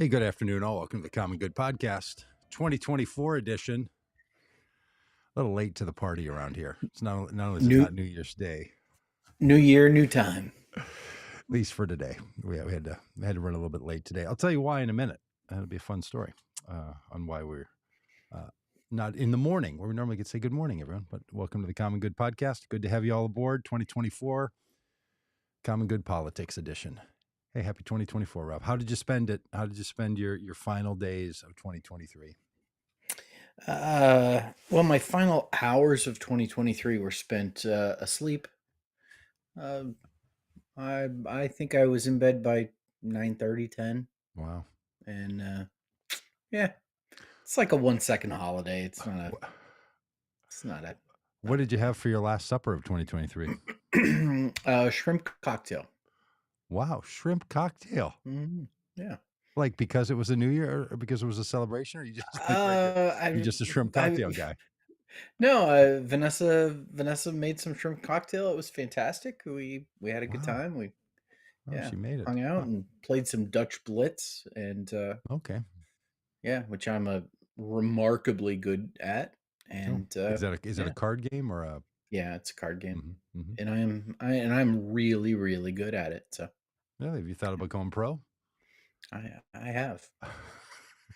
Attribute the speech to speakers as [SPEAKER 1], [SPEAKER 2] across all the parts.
[SPEAKER 1] Hey, good afternoon, all. Welcome to the Common Good Podcast, 2024 edition. A little late to the party around here. It's not only is it not New Year's Day,
[SPEAKER 2] New year, new time.
[SPEAKER 1] at least for today. We had to run a little bit late today. I'll tell you why in a minute. That'll be a fun story on why we're not in the morning where we normally get to say good morning, everyone. But welcome to the Common Good Podcast. Good to have you all aboard. 2024 Common Good Politics edition. Hey, happy 2024, Rob. How did you spend it? How did you spend your final days of 2023?
[SPEAKER 2] Well, my final hours of 2023 were spent asleep. I think I was in bed by 9:30, 10.
[SPEAKER 1] Wow.
[SPEAKER 2] And yeah, it's like a 1 second holiday. It's not a.
[SPEAKER 1] What did you have for your last supper of 2023?
[SPEAKER 2] Shrimp cocktail.
[SPEAKER 1] Wow, shrimp cocktail.
[SPEAKER 2] Mm-hmm. Yeah.
[SPEAKER 1] Like because it was a New Year or because it was a celebration, or you just you're just a shrimp cocktail guy?
[SPEAKER 2] No, Vanessa made some shrimp cocktail. It was fantastic. We had a good time.
[SPEAKER 1] She made it.
[SPEAKER 2] Hung out and played some Dutch Blitz and
[SPEAKER 1] okay.
[SPEAKER 2] Yeah, which I'm remarkably good at. And
[SPEAKER 1] is that a card game or a?
[SPEAKER 2] Yeah, it's a card game.
[SPEAKER 1] Mm-hmm.
[SPEAKER 2] And I'm really, really good at it. So
[SPEAKER 1] really, have you thought about going pro?
[SPEAKER 2] I have.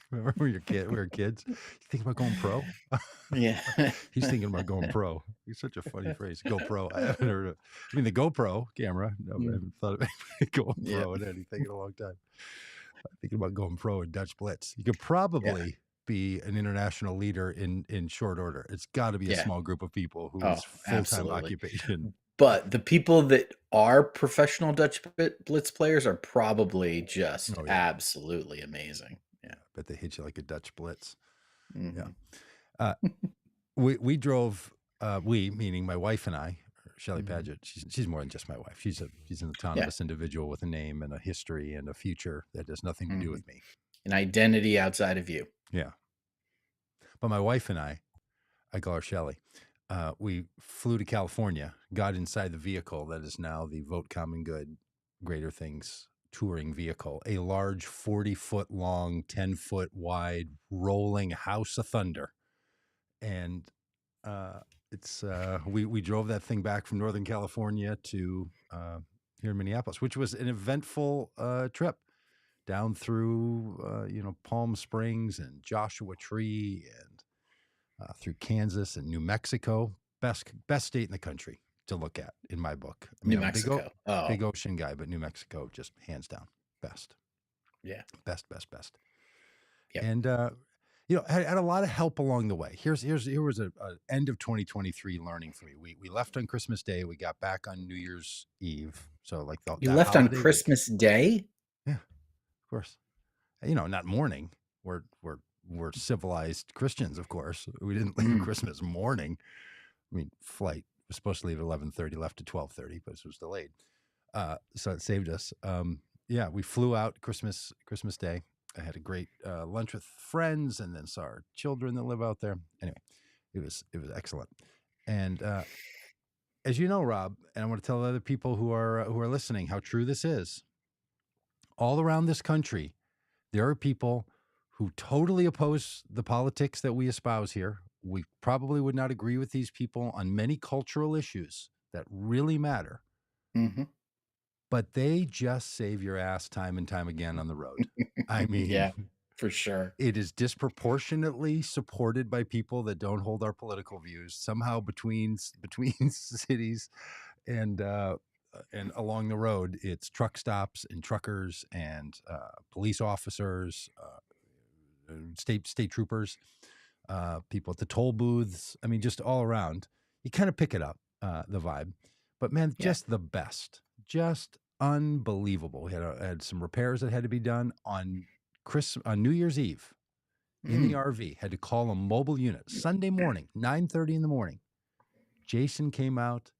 [SPEAKER 1] Remember when we were kids? You think about going pro?
[SPEAKER 2] Yeah.
[SPEAKER 1] He's thinking about going pro. It's such a funny phrase. Go pro. I haven't heard of. I mean, the GoPro camera. No, I haven't thought of going pro in anything in a long time. I'm thinking about going pro in Dutch Blitz. You could probably be an international leader in short order. It's got to be a small group of people whose full-time occupation.
[SPEAKER 2] But the people that are professional Dutch Blitz players are probably just absolutely amazing. Yeah,
[SPEAKER 1] I bet they hit you like a Dutch Blitz.
[SPEAKER 2] Mm-hmm.
[SPEAKER 1] Yeah. We drove. We, meaning my wife and I, Shelly Pagitt. She's more than just my wife. She's an autonomous individual with a name and a history and a future that has nothing to do with me.
[SPEAKER 2] An identity outside of you.
[SPEAKER 1] Yeah. But my wife and I call her Shelly. We flew to California, got inside the vehicle that is now the Vote Common Good Greater Things touring vehicle, a large 40-foot long, 10-foot wide rolling house of thunder. And it's we drove that thing back from Northern California to here in Minneapolis, which was an eventful trip down through Palm Springs and Joshua Tree and through Kansas and New Mexico. Best state in the country to look at in my book. I mean,
[SPEAKER 2] New Mexico.
[SPEAKER 1] Big ocean guy, but New Mexico just hands down best.
[SPEAKER 2] Yeah.
[SPEAKER 1] Best.
[SPEAKER 2] Yep.
[SPEAKER 1] And had a lot of help along the way. Here was a end of 2023 learning for me. We left on Christmas Day. We got back on New Year's Eve. So like
[SPEAKER 2] you left on Christmas Day?
[SPEAKER 1] Yeah, of course. Not morning. We're civilized Christians, of course. We didn't leave Christmas morning. I mean, flight was supposed to leave at 11:30, left at 12:30, but it was delayed. So it saved us. We flew out Christmas Day. I had a great lunch with friends, and then saw our children that live out there. Anyway, it was excellent. And as you know, Rob, and I want to tell other people who are listening how true this is. All around this country, there are people who totally oppose the politics that we espouse here. We probably would not agree with these people on many cultural issues that really matter.
[SPEAKER 2] Mm-hmm.
[SPEAKER 1] But they just save your ass time and time again on the road. I mean,
[SPEAKER 2] yeah, for sure.
[SPEAKER 1] It is disproportionately supported by people that don't hold our political views. Somehow between cities and along the road, it's truck stops and truckers and police officers, state troopers, people at the toll booths. I mean, just all around. You kind of pick it up, the vibe. But man, just the best. Just unbelievable. We had some repairs that had to be done on New Year's Eve in the RV. Had to call a mobile unit Sunday morning, 9:30 in the morning. Jason came out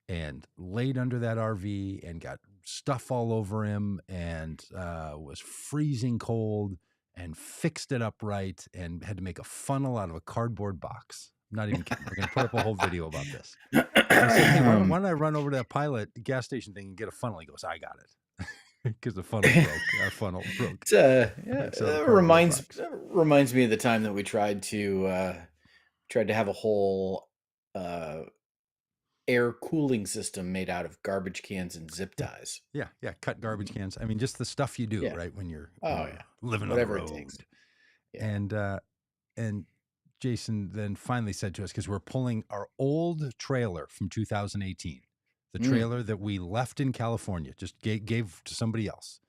[SPEAKER 1] and laid under that RV and got stuff all over him and was freezing cold and fixed it up right and had to make a funnel out of a cardboard box. I'm not even kidding. We're going to put up a whole video about this. I said, hey, why don't I run over to that Pilot gas station thing and get a funnel? He goes, I got it. because the funnel broke. Our funnel broke.
[SPEAKER 2] Yeah,
[SPEAKER 1] It's out of
[SPEAKER 2] it
[SPEAKER 1] cardboard box.
[SPEAKER 2] reminds me of the time that we tried to have a whole uh, air cooling system made out of garbage cans and zip
[SPEAKER 1] Yeah.
[SPEAKER 2] ties.
[SPEAKER 1] Yeah, yeah, cut garbage
[SPEAKER 2] Mhm.
[SPEAKER 1] cans. I mean, just the stuff you do,
[SPEAKER 2] Yeah.
[SPEAKER 1] right, when
[SPEAKER 2] Oh
[SPEAKER 1] you're
[SPEAKER 2] yeah.
[SPEAKER 1] living on the
[SPEAKER 2] Whatever it takes.
[SPEAKER 1] road.
[SPEAKER 2] Yeah.
[SPEAKER 1] And, and Jason then finally said to us, because we're pulling our old trailer from 2018, the
[SPEAKER 2] Mm,
[SPEAKER 1] trailer that we left in California, just gave to somebody else.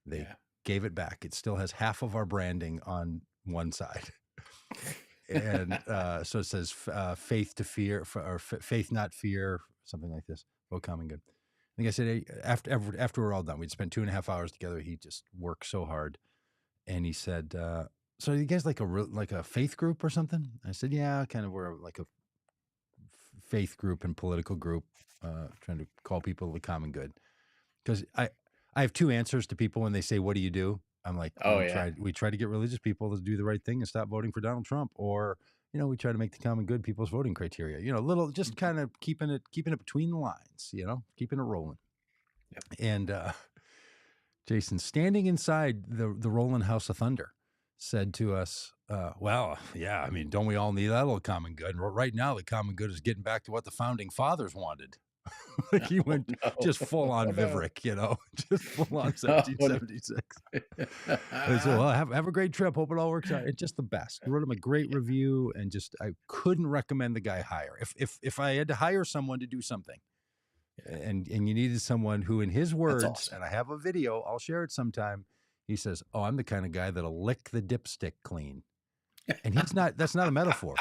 [SPEAKER 1] They
[SPEAKER 2] yeah.
[SPEAKER 1] gave it back. It still has half of our branding on one side. And so it says faith to fear, or faith not fear, something like this. Oh, common good. I think I said, hey, after we're all done, we'd spent 2.5 hours together. He just worked so hard, and he said, "So you guys like a faith group or something?" I said, "Yeah, kind of. We're like a faith group and political group, trying to call people to the common good." Because I have two answers to people when they say, "What do you do?" I'm like,
[SPEAKER 2] Oh yeah.
[SPEAKER 1] we try to get religious people to do the right thing and stop voting for Donald Trump, or we try to make the common good people's voting criteria. Little just
[SPEAKER 2] Mhm.
[SPEAKER 1] kind of keeping it between the lines. Keeping it rolling.
[SPEAKER 2] Yep.
[SPEAKER 1] And Jason, standing inside the Rolling House of Thunder, said to us, "Well, yeah, I mean, don't we all need that little common good? Right now, the common good is getting back to what the founding fathers wanted." Like he
[SPEAKER 2] Oh
[SPEAKER 1] went
[SPEAKER 2] no.
[SPEAKER 1] just full on
[SPEAKER 2] Oh no.
[SPEAKER 1] Vivek, just full on
[SPEAKER 2] Oh no.
[SPEAKER 1] 1776. I said, "Well, have a great trip. Hope it all works out." It's just the best. Wrote him a great
[SPEAKER 2] Yeah.
[SPEAKER 1] review, and just I couldn't recommend the guy higher. If I had to hire someone to do something,
[SPEAKER 2] Yeah.
[SPEAKER 1] and you needed someone who, in his
[SPEAKER 2] That's
[SPEAKER 1] words,
[SPEAKER 2] awesome.
[SPEAKER 1] and I have a video, I'll share it sometime. He says, "Oh, I'm the kind of guy that'll lick the dipstick clean," and he's not. That's not a metaphor.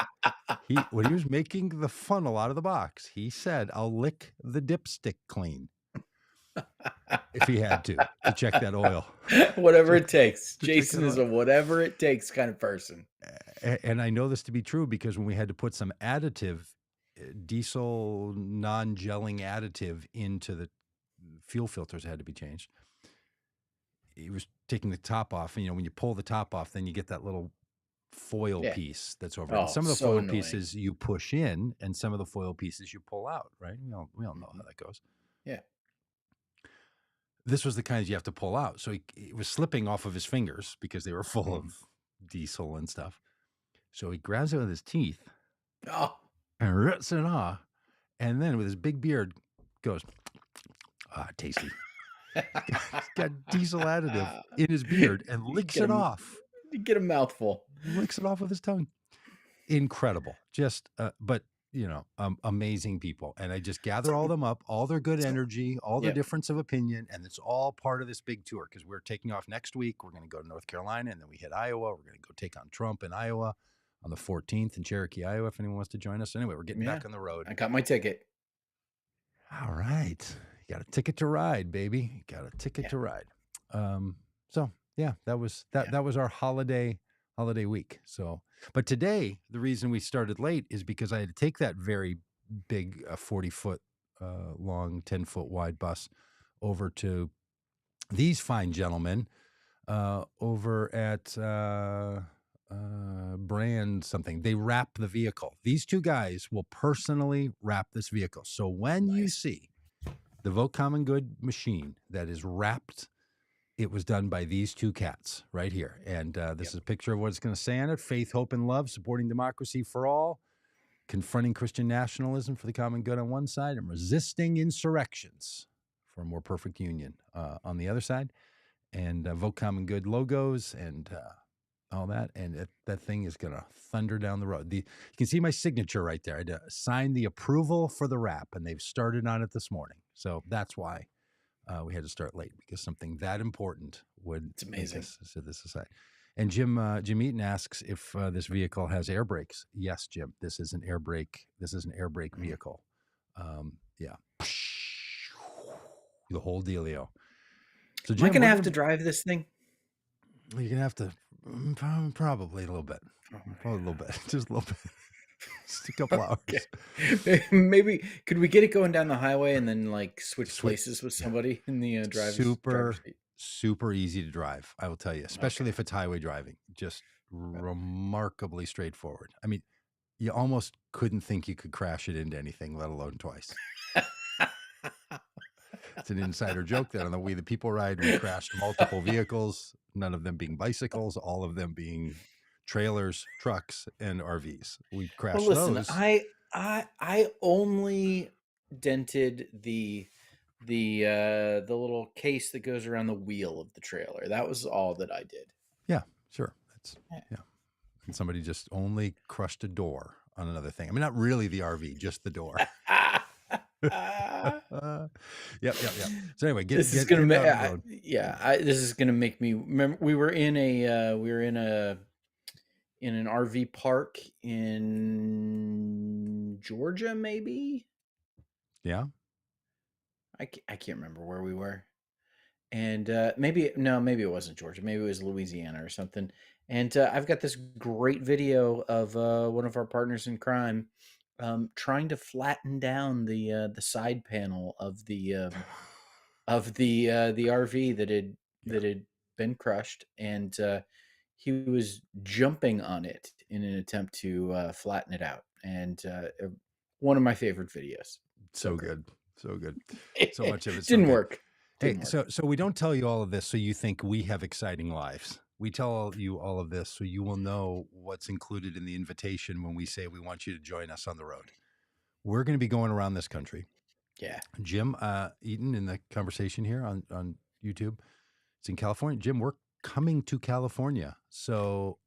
[SPEAKER 1] When he was making the funnel out of the box, he said, "I'll lick the dipstick clean if he had to check that oil."
[SPEAKER 2] Whatever
[SPEAKER 1] to,
[SPEAKER 2] it takes.
[SPEAKER 1] to check that
[SPEAKER 2] Jason is
[SPEAKER 1] oil.
[SPEAKER 2] a whatever it takes kind of person.
[SPEAKER 1] And I know this to be true because when we had to put some additive, diesel non-gelling additive into the fuel filters, had to be changed. He was taking the top off, and when you pull the top off, then you get that little foil
[SPEAKER 2] Yeah.
[SPEAKER 1] piece that's over it. And
[SPEAKER 2] Oh,
[SPEAKER 1] some of the
[SPEAKER 2] so
[SPEAKER 1] foil
[SPEAKER 2] annoying.
[SPEAKER 1] pieces you push in, and some of the foil pieces you pull out. Right? We all know how
[SPEAKER 2] Mhm.
[SPEAKER 1] that goes.
[SPEAKER 2] Yeah.
[SPEAKER 1] This was the kinds you have to pull out. So he was slipping off of his fingers because they were full
[SPEAKER 2] Mhm.
[SPEAKER 1] of diesel and stuff. So he grabs it with his teeth
[SPEAKER 2] Oh.
[SPEAKER 1] and rips it off, and then with his big beard goes, "Ah, tasty." He's got diesel additive in his beard and
[SPEAKER 2] You
[SPEAKER 1] licks
[SPEAKER 2] get
[SPEAKER 1] it
[SPEAKER 2] a
[SPEAKER 1] off.
[SPEAKER 2] you get a mouthful.
[SPEAKER 1] Licks it off with his tongue. Incredible. Just, but amazing people. And I just gather all
[SPEAKER 2] So
[SPEAKER 1] them up, all their good
[SPEAKER 2] so
[SPEAKER 1] energy, all their
[SPEAKER 2] yep.
[SPEAKER 1] difference of opinion, and it's all part of this big tour because we're taking off next week. We're going to go to North Carolina, and then we hit Iowa. We're going to go take on Trump in Iowa on the 14th in Cherokee, Iowa, if anyone wants to join us. Anyway, we're getting
[SPEAKER 2] Yeah.
[SPEAKER 1] back on the road.
[SPEAKER 2] I got my ticket.
[SPEAKER 1] All right. You got a ticket to ride, baby. You got a ticket
[SPEAKER 2] Yeah.
[SPEAKER 1] to ride. So yeah,
[SPEAKER 2] Yeah.
[SPEAKER 1] that was our holiday week. So, but today, the reason we started late is because I had to take that very big 40-foot long, 10-foot wide bus over to these fine gentlemen over at brand something. They wrap the vehicle. These two guys will personally wrap this vehicle. So when you
[SPEAKER 2] Nice.
[SPEAKER 1] see the Vote Common Good machine that is wrapped, it was done by these two cats right here. And this
[SPEAKER 2] Yep.
[SPEAKER 1] is a picture of what it's going to say on it: faith, hope, and love, supporting democracy for all, confronting Christian nationalism for the common good on one side, and resisting insurrections for a more perfect union on the other side. And Vote Common Good logos and all that. And that thing is going to thunder down the road. You can see my signature right there. I had to sign the approval for the wrap, and they've started on it this morning. So that's why we had to start late, because something that important would
[SPEAKER 2] It's
[SPEAKER 1] make
[SPEAKER 2] amazing.
[SPEAKER 1] us set this aside. And Jim Eaton asks if this vehicle has air brakes. Yes, Jim, this is an air brake. This is an air brake
[SPEAKER 2] Mhm.
[SPEAKER 1] vehicle. Yeah, the whole dealio. So
[SPEAKER 2] Am I
[SPEAKER 1] Jim,
[SPEAKER 2] gonna
[SPEAKER 1] we're
[SPEAKER 2] have to
[SPEAKER 1] gonna
[SPEAKER 2] drive this thing?
[SPEAKER 1] you're gonna have to probably a little bit,
[SPEAKER 2] Oh,
[SPEAKER 1] probably a little
[SPEAKER 2] yeah.
[SPEAKER 1] bit, just a little bit, just a couple
[SPEAKER 2] Okay.
[SPEAKER 1] hours.
[SPEAKER 2] Maybe could we get it going down the highway and then, like, switch
[SPEAKER 1] Sweet,
[SPEAKER 2] places with somebody in the, driver's
[SPEAKER 1] super
[SPEAKER 2] seat?
[SPEAKER 1] super easy to drive. I will tell you, especially
[SPEAKER 2] Okay.
[SPEAKER 1] if it's highway driving. Just
[SPEAKER 2] Okay.
[SPEAKER 1] remarkably straightforward. I mean, you almost couldn't think you could crash it into anything, let alone twice. It's an insider joke that on the We the People ride, we crashed multiple vehicles, none of them being bicycles, all of them being trailers, trucks, and RVs. We
[SPEAKER 2] Well,
[SPEAKER 1] crashed
[SPEAKER 2] listen,
[SPEAKER 1] those.
[SPEAKER 2] I only dented the little case that goes around the wheel of the trailer. That was all that I did.
[SPEAKER 1] Yeah, sure. That's yeah. And somebody just only crushed a door on another thing. I mean, not really the RV, just the door. Yep. So anyway,
[SPEAKER 2] This is
[SPEAKER 1] get
[SPEAKER 2] gonna
[SPEAKER 1] it
[SPEAKER 2] make
[SPEAKER 1] out on the road.
[SPEAKER 2] this is gonna make me remember. We were in an RV park in Georgia, maybe.
[SPEAKER 1] Yeah.
[SPEAKER 2] I can't remember where we were. And maybe it wasn't Georgia. Maybe it was Louisiana or something. And I've got this great video of one of our partners in crime trying to flatten down the side panel of the RV
[SPEAKER 1] Yeah.
[SPEAKER 2] that had been crushed, and he was jumping on it in an attempt to flatten it out. And one of my favorite videos. So
[SPEAKER 1] So
[SPEAKER 2] great.
[SPEAKER 1] good. So good. So much of it so
[SPEAKER 2] Didn't
[SPEAKER 1] good.
[SPEAKER 2] work.
[SPEAKER 1] Hey,
[SPEAKER 2] Didn't work.
[SPEAKER 1] so we don't tell you all of this so you think we have exciting lives. We tell you all of this so you will know what's included in the invitation when we say we want you to join us on the road. We're going to be going around this country.
[SPEAKER 2] Yeah.
[SPEAKER 1] Jim Eaton in the conversation here on YouTube. It's in California. Jim, we're coming to California. So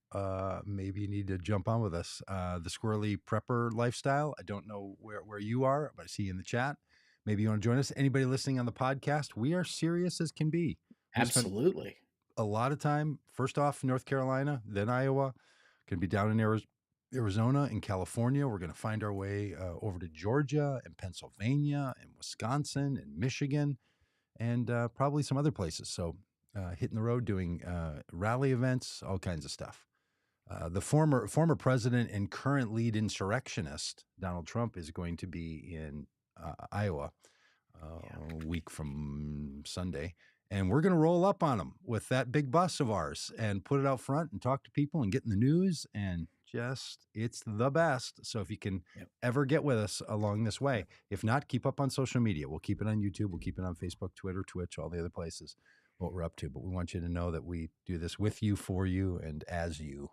[SPEAKER 1] maybe you need to jump on with us. The squirrely prepper lifestyle. I don't know where you are, but I see you in the chat. Maybe you want to join us. Anybody listening on the podcast, we are serious as can be. We spent
[SPEAKER 2] Absolutely.
[SPEAKER 1] a lot of time, first off, North Carolina, then Iowa, going to be down in Arizona and California. We're going to find our way over to Georgia and Pennsylvania and Wisconsin and Michigan and probably some other places. So hitting the road, doing rally events, all kinds of stuff. The former president and current lead insurrectionist, Donald Trump, is going to be in Iowa a week from Sunday. And we're going to roll up on them with that big bus of ours and put it out front and talk to people and get in the news. And just, it's the best. So if you can ever get with us along this way, if not, keep up on social media. We'll keep it on YouTube. We'll keep it on Facebook, Twitter, Twitch, all the other places, what we're up to. But we want you to know that we do this with you, for you, and as you.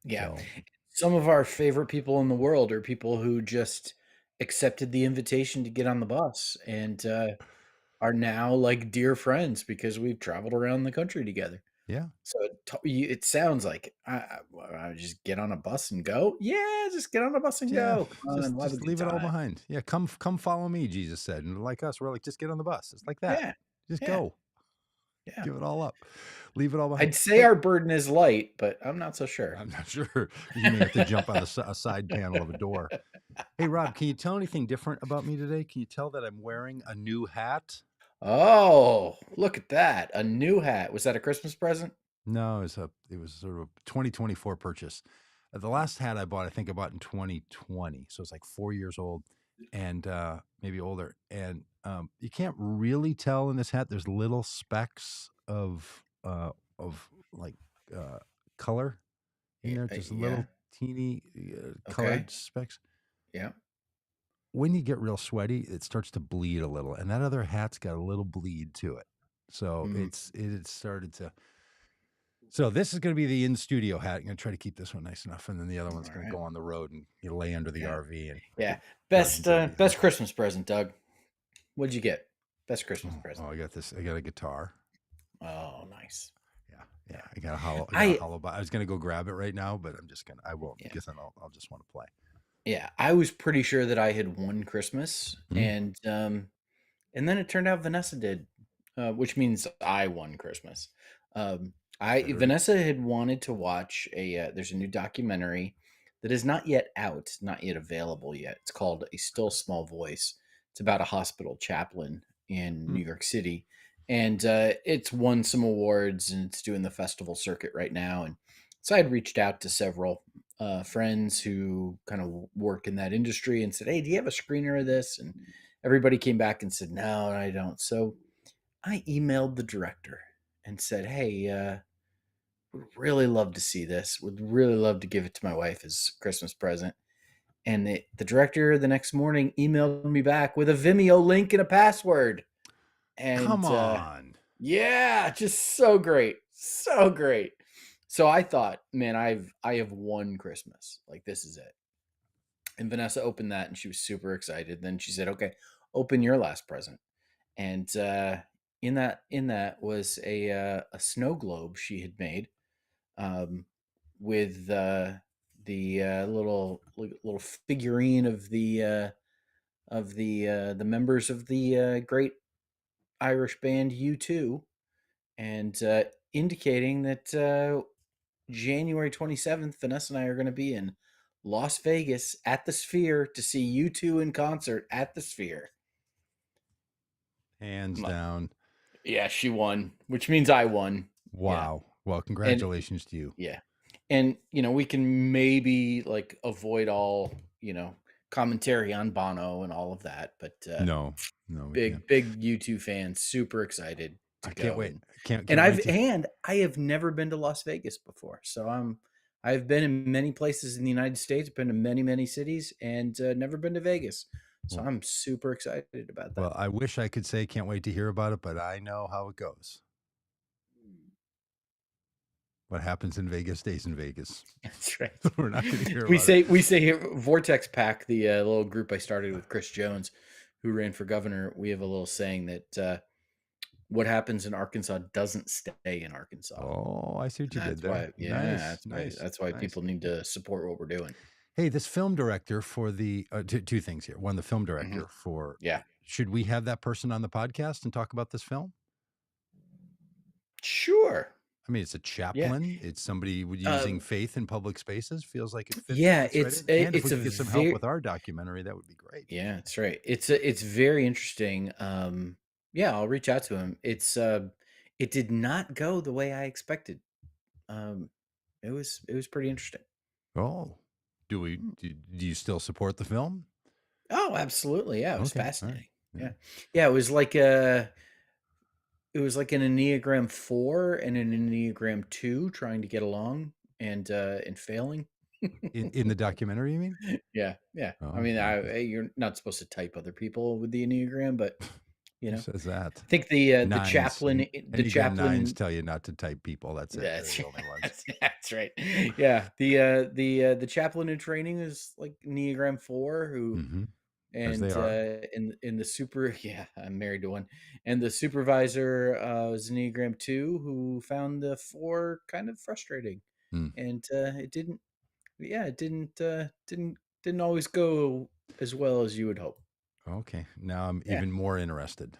[SPEAKER 2] Yeah.
[SPEAKER 1] So,
[SPEAKER 2] Some of our favorite people in the world are people who just accepted the invitation to get on the bus and are now like dear friends because we've traveled around the country together.
[SPEAKER 1] yeah.
[SPEAKER 2] So it sounds like I just get on a bus and go. Yeah, just get on a bus and
[SPEAKER 1] Yeah,
[SPEAKER 2] go. Come on, we'll have a
[SPEAKER 1] just
[SPEAKER 2] good
[SPEAKER 1] leave it all
[SPEAKER 2] time.
[SPEAKER 1] behind. Yeah, come follow me, Jesus said. And like us, we're like, just get on the bus. It's like that.
[SPEAKER 2] Yeah,
[SPEAKER 1] Just
[SPEAKER 2] yeah,
[SPEAKER 1] go.
[SPEAKER 2] yeah.
[SPEAKER 1] Give it all up. Leave it all behind.
[SPEAKER 2] I'd say
[SPEAKER 1] Hey,
[SPEAKER 2] our burden is light, but I'm not so sure.
[SPEAKER 1] I'm not sure. You may have to jump on a side panel of a door. Hey, Rob, can you tell anything different about me today? Can you tell that I'm wearing a new hat?
[SPEAKER 2] Oh, look at that. A new hat. Was that a Christmas present?
[SPEAKER 1] No, it was sort of a 2024 purchase. The last hat I bought, I think I bought in 2020. So it's like 4 years old and maybe older. And you can't really tell in this hat. There's little specks of like uh, color in there, just
[SPEAKER 2] Yeah.
[SPEAKER 1] little teeny
[SPEAKER 2] Okay.
[SPEAKER 1] colored specks.
[SPEAKER 2] Yeah.
[SPEAKER 1] When you get real sweaty, it starts to bleed a little, and that other hat's got a little bleed to it. So
[SPEAKER 2] Mhm.
[SPEAKER 1] it started to. So this is going to be the in studio hat. I'm going to try to keep this one nice enough, and then the other one's
[SPEAKER 2] All
[SPEAKER 1] going to
[SPEAKER 2] right.
[SPEAKER 1] go on the road and you lay under the
[SPEAKER 2] Yeah.
[SPEAKER 1] RV and
[SPEAKER 2] Yeah.
[SPEAKER 1] get drive into anything.
[SPEAKER 2] Best Christmas present, Doug. What'd you get? Best Christmas
[SPEAKER 1] Oh,
[SPEAKER 2] present.
[SPEAKER 1] I got this. I got a guitar.
[SPEAKER 2] Oh, nice.
[SPEAKER 1] Yeah.
[SPEAKER 2] Yeah.
[SPEAKER 1] I got a hollow. I got a
[SPEAKER 2] I
[SPEAKER 1] hollow. I was going to go grab it right now, but I'm just gonna. I won't
[SPEAKER 2] yeah.
[SPEAKER 1] because then I'll just want to play.
[SPEAKER 2] Yeah. I was pretty sure that I had won Christmas,
[SPEAKER 1] Mm,
[SPEAKER 2] and then it turned out Vanessa did, which means I won Christmas. I
[SPEAKER 1] better.
[SPEAKER 2] Vanessa had wanted to watch there's a new documentary that is not yet out, not yet available yet. It's called A Still Small Voice. It's about a hospital chaplain in
[SPEAKER 1] Mm,
[SPEAKER 2] New York City, and it's won some awards and it's doing the festival circuit right now. And so I had reached out to several friends who kind of work in that industry and said, "Hey, do you have a screener of this?" And everybody came back and said, "No, I don't." So I emailed the director and said, "Hey, would really love to see this. Would really love to give it to my wife as a Christmas present." And the director the next morning emailed me back with a Vimeo link and a password.
[SPEAKER 1] Come
[SPEAKER 2] and
[SPEAKER 1] on.
[SPEAKER 2] yeah, just so great, so great. So I thought, man, I have one Christmas, like this is it. And Vanessa opened that, and she was super excited. Then she said, "Okay, open your last present." And in that was a snow globe she had made, um, with the little figurine of the members of the great Irish band U2, and indicating that January 27th, Vanessa and I are going to be in Las Vegas at the Sphere to see U2 in concert at the Sphere.
[SPEAKER 1] Hands
[SPEAKER 2] I'm like,
[SPEAKER 1] down.
[SPEAKER 2] yeah, she won, which means I won. Yeah.
[SPEAKER 1] Wow. Well,
[SPEAKER 2] And
[SPEAKER 1] congratulations to you.
[SPEAKER 2] yeah. And we can maybe like avoid all, commentary on Bono and all of that, but
[SPEAKER 1] No, no, we can't.
[SPEAKER 2] big U2 fan, super excited to
[SPEAKER 1] I can't
[SPEAKER 2] go.
[SPEAKER 1] wait.
[SPEAKER 2] And
[SPEAKER 1] Can't wait to.
[SPEAKER 2] I have never been to Las Vegas before. So I've been in many places in the United States, been to many cities, and never been to Vegas. So
[SPEAKER 1] Well,
[SPEAKER 2] I'm super excited about that.
[SPEAKER 1] well, I wish I could say can't wait to hear about it, but I know how it goes. What happens in Vegas stays in Vegas.
[SPEAKER 2] That's right.
[SPEAKER 1] We're not going to hear
[SPEAKER 2] We
[SPEAKER 1] about it.
[SPEAKER 2] say here, Vortex Pack, the little group I started with Chris Jones, who ran for governor. We have a little saying that what happens in Arkansas doesn't stay in Arkansas.
[SPEAKER 1] Oh, I see what
[SPEAKER 2] And
[SPEAKER 1] you did
[SPEAKER 2] that's
[SPEAKER 1] there.
[SPEAKER 2] why, yeah,
[SPEAKER 1] Nice, nice,
[SPEAKER 2] that's why
[SPEAKER 1] nice.
[SPEAKER 2] people need to support what we're doing.
[SPEAKER 1] Hey, this film director for the two things here. One, the film
[SPEAKER 2] Hmm.
[SPEAKER 1] director for.
[SPEAKER 2] Yeah,
[SPEAKER 1] Should we have that person on the podcast and talk about this film?
[SPEAKER 2] sure.
[SPEAKER 1] I mean, it's a
[SPEAKER 2] Yeah.
[SPEAKER 1] chaplain. It's somebody using
[SPEAKER 2] Um,
[SPEAKER 1] faith in public spaces. Feels like it
[SPEAKER 2] yeah,
[SPEAKER 1] fits right in. And if we
[SPEAKER 2] it's a
[SPEAKER 1] could get some help
[SPEAKER 2] very
[SPEAKER 1] with our documentary, that would be great.
[SPEAKER 2] yeah, that's right. It's very interesting. Yeah, I'll reach out to him. It did not go the way I expected. Um, it was pretty interesting.
[SPEAKER 1] Oh,
[SPEAKER 2] Mm.
[SPEAKER 1] do you still support the film?
[SPEAKER 2] Oh, absolutely. Yeah, it was
[SPEAKER 1] Okay, all right,
[SPEAKER 2] fascinating.
[SPEAKER 1] yeah.
[SPEAKER 2] Yeah. Yeah, it was like an Enneagram 4 and an Enneagram 2 trying to get along and failing.
[SPEAKER 1] In the documentary, you mean?
[SPEAKER 2] Yeah, yeah. I
[SPEAKER 1] Oh,
[SPEAKER 2] mean,
[SPEAKER 1] well,
[SPEAKER 2] you're not supposed to type other people with the Enneagram, but you
[SPEAKER 1] who
[SPEAKER 2] know,
[SPEAKER 1] says that?
[SPEAKER 2] I think the
[SPEAKER 1] Nines,
[SPEAKER 2] chaplain the
[SPEAKER 1] Enneagram nines
[SPEAKER 2] chaplain
[SPEAKER 1] tell you not to type people. That's it. They're
[SPEAKER 2] that's
[SPEAKER 1] the only ones.
[SPEAKER 2] that's right. Yeah, the chaplain in training is like Enneagram 4 who
[SPEAKER 1] Mm-hmm. As they
[SPEAKER 2] and
[SPEAKER 1] are.
[SPEAKER 2] in the super yeah, I'm married to one. And the supervisor was Enneagram 2 who found the 4 kind of frustrating.
[SPEAKER 1] Mm.
[SPEAKER 2] And it didn't always go as well as you would hope.
[SPEAKER 1] Okay, now I'm
[SPEAKER 2] Yeah.
[SPEAKER 1] even more interested.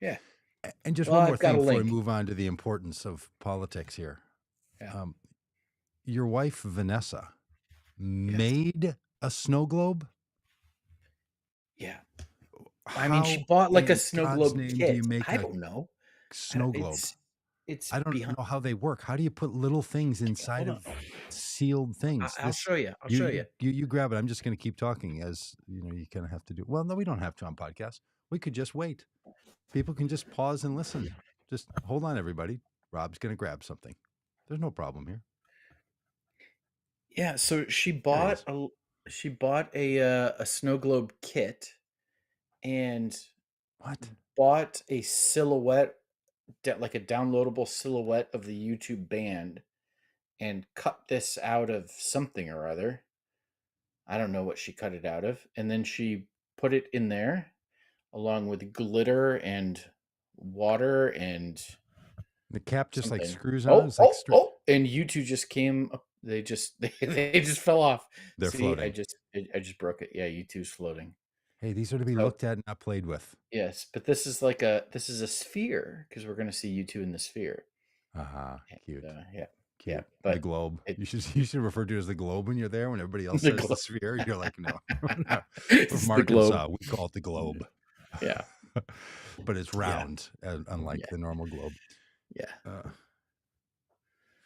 [SPEAKER 2] Yeah.
[SPEAKER 1] And just
[SPEAKER 2] Well,
[SPEAKER 1] one more
[SPEAKER 2] I've got
[SPEAKER 1] thing
[SPEAKER 2] a
[SPEAKER 1] before we
[SPEAKER 2] link.
[SPEAKER 1] move on to the importance of politics here.
[SPEAKER 2] Yeah.
[SPEAKER 1] Um, your wife Vanessa
[SPEAKER 2] Yes.
[SPEAKER 1] made a snow globe.
[SPEAKER 2] Yeah. I mean, she
[SPEAKER 1] How
[SPEAKER 2] bought like a
[SPEAKER 1] in
[SPEAKER 2] snow
[SPEAKER 1] God's
[SPEAKER 2] globe
[SPEAKER 1] name do you
[SPEAKER 2] kit.
[SPEAKER 1] make
[SPEAKER 2] I
[SPEAKER 1] a
[SPEAKER 2] don't know.
[SPEAKER 1] snow globe?
[SPEAKER 2] It's
[SPEAKER 1] I don't
[SPEAKER 2] behind.
[SPEAKER 1] know how they work. How do you put little things inside
[SPEAKER 2] Hold on.
[SPEAKER 1] of sealed things?
[SPEAKER 2] I'll
[SPEAKER 1] This
[SPEAKER 2] show you. I'll
[SPEAKER 1] you
[SPEAKER 2] show
[SPEAKER 1] you
[SPEAKER 2] you.
[SPEAKER 1] you grab it. I'm just going to keep talking as you know. You kind of have to do. Well, no, we don't have to on podcast. We could just wait. People can just pause and listen. Just hold on, everybody. Rob's going to grab something. There's no problem here.
[SPEAKER 2] Yeah, so
[SPEAKER 1] There he is.
[SPEAKER 2] she bought a snow globe kit and
[SPEAKER 1] What?
[SPEAKER 2] bought a silhouette, like a downloadable silhouette of the YouTube band, and cut this out of something or other. I don't know what she cut it out of, and then she put it in there along with glitter and water and
[SPEAKER 1] The cap just like
[SPEAKER 2] something.
[SPEAKER 1] screws on.
[SPEAKER 2] Oh,
[SPEAKER 1] It's like
[SPEAKER 2] oh, oh! And YouTube just came up. They just they just fell off.
[SPEAKER 1] they're
[SPEAKER 2] See,
[SPEAKER 1] floating.
[SPEAKER 2] I just broke it. Yeah, YouTube's floating.
[SPEAKER 1] Hey, these are to be
[SPEAKER 2] So
[SPEAKER 1] looked at, not played with.
[SPEAKER 2] yes, but this is a sphere because we're gonna see you two in the sphere.
[SPEAKER 1] Aha,
[SPEAKER 2] And,
[SPEAKER 1] cute,
[SPEAKER 2] yeah, yeah,
[SPEAKER 1] cute. The
[SPEAKER 2] but
[SPEAKER 1] globe.
[SPEAKER 2] it
[SPEAKER 1] You should refer to it as the globe when you're there. When everybody else
[SPEAKER 2] the
[SPEAKER 1] says the
[SPEAKER 2] globe.
[SPEAKER 1] sphere, you're like, no, no. We're
[SPEAKER 2] It's
[SPEAKER 1] from
[SPEAKER 2] the globe.
[SPEAKER 1] Arkansas. We call it the globe,
[SPEAKER 2] Yeah,
[SPEAKER 1] but it's
[SPEAKER 2] yeah,
[SPEAKER 1] round, unlike
[SPEAKER 2] yeah,
[SPEAKER 1] the normal globe.
[SPEAKER 2] yeah.
[SPEAKER 1] I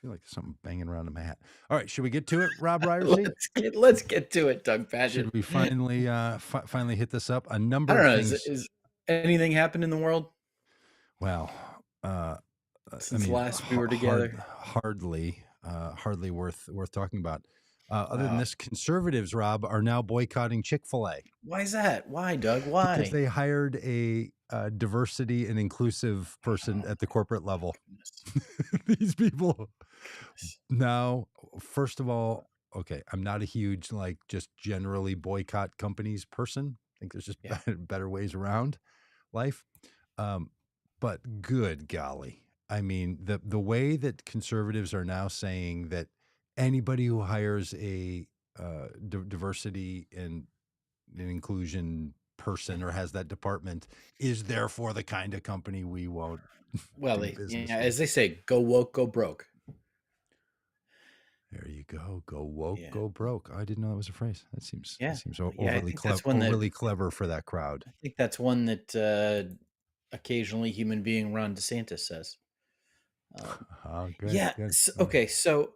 [SPEAKER 1] feel like there's something banging around in my hat. All right, should we get to it, Rob Ryerse?
[SPEAKER 2] Let's get to it, Doug
[SPEAKER 1] Should
[SPEAKER 2] Pagitt.
[SPEAKER 1] we finally finally hit this up? A
[SPEAKER 2] I
[SPEAKER 1] number
[SPEAKER 2] don't
[SPEAKER 1] of
[SPEAKER 2] know.
[SPEAKER 1] things.
[SPEAKER 2] Is anything happened in the world
[SPEAKER 1] Well, uh, I
[SPEAKER 2] since
[SPEAKER 1] mean,
[SPEAKER 2] last we were together?
[SPEAKER 1] hardly worth talking about. Other than
[SPEAKER 2] Wow.
[SPEAKER 1] this, conservatives, Rob, are now boycotting Chick-fil-A
[SPEAKER 2] Why is that? Why, Doug?
[SPEAKER 1] because
[SPEAKER 2] Why?
[SPEAKER 1] they hired a diversity and inclusive person
[SPEAKER 2] Oh
[SPEAKER 1] at the corporate level.
[SPEAKER 2] goodness.
[SPEAKER 1] These people
[SPEAKER 2] Goodness.
[SPEAKER 1] now, first of all, okay, I'm not a huge, like, just generally boycott companies person. I think there's just
[SPEAKER 2] Yeah.
[SPEAKER 1] better ways around life. Um, but good golly, I mean, the way that conservatives are now saying that anybody who hires a diversity and inclusion person or
[SPEAKER 2] Mhm.
[SPEAKER 1] has that department is therefore the kind of company we won't
[SPEAKER 2] Well,
[SPEAKER 1] do business
[SPEAKER 2] yeah,
[SPEAKER 1] with.
[SPEAKER 2] as they say, go woke, go broke.
[SPEAKER 1] There you go. Go woke,
[SPEAKER 2] Yeah.
[SPEAKER 1] go broke. I didn't know that was a phrase. That
[SPEAKER 2] Yeah.
[SPEAKER 1] seems
[SPEAKER 2] Yeah, I
[SPEAKER 1] overly
[SPEAKER 2] think that's one that
[SPEAKER 1] overly clever for that crowd.
[SPEAKER 2] I think that's one that, occasionally human being Ron DeSantis says. Um,
[SPEAKER 1] Oh, good,
[SPEAKER 2] yeah,
[SPEAKER 1] good.
[SPEAKER 2] okay, so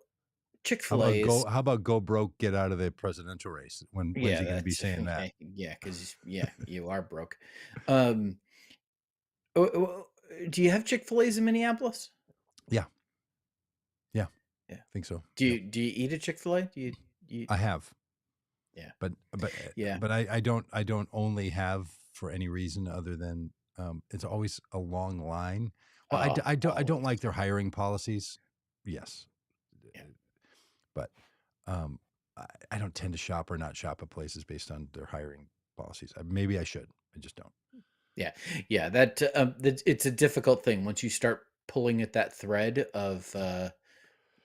[SPEAKER 2] Chick-fil-A is
[SPEAKER 1] How about go broke, get out of the presidential race? When's
[SPEAKER 2] yeah,
[SPEAKER 1] he going to be
[SPEAKER 2] that's
[SPEAKER 1] saying that?
[SPEAKER 2] yeah, because yeah, you are broke. Um, do you have Chick-fil-A's in Minneapolis?
[SPEAKER 1] Yeah, yeah,
[SPEAKER 2] Yeah.
[SPEAKER 1] think so.
[SPEAKER 2] Do
[SPEAKER 1] Yep,
[SPEAKER 2] you eat at Chick-fil-A? Do you
[SPEAKER 1] I have,
[SPEAKER 2] yeah, yeah.
[SPEAKER 1] but I don't only have for any reason other than it's always a long line. Well,
[SPEAKER 2] Oh,
[SPEAKER 1] I don't
[SPEAKER 2] always.
[SPEAKER 1] like their hiring policies. Yes,
[SPEAKER 2] Yeah.
[SPEAKER 1] but um, I don't tend to shop or not shop at places based on their hiring policies. Maybe I should. I just don't.
[SPEAKER 2] Yeah. Yeah, that it's a difficult thing once you start pulling at that thread of,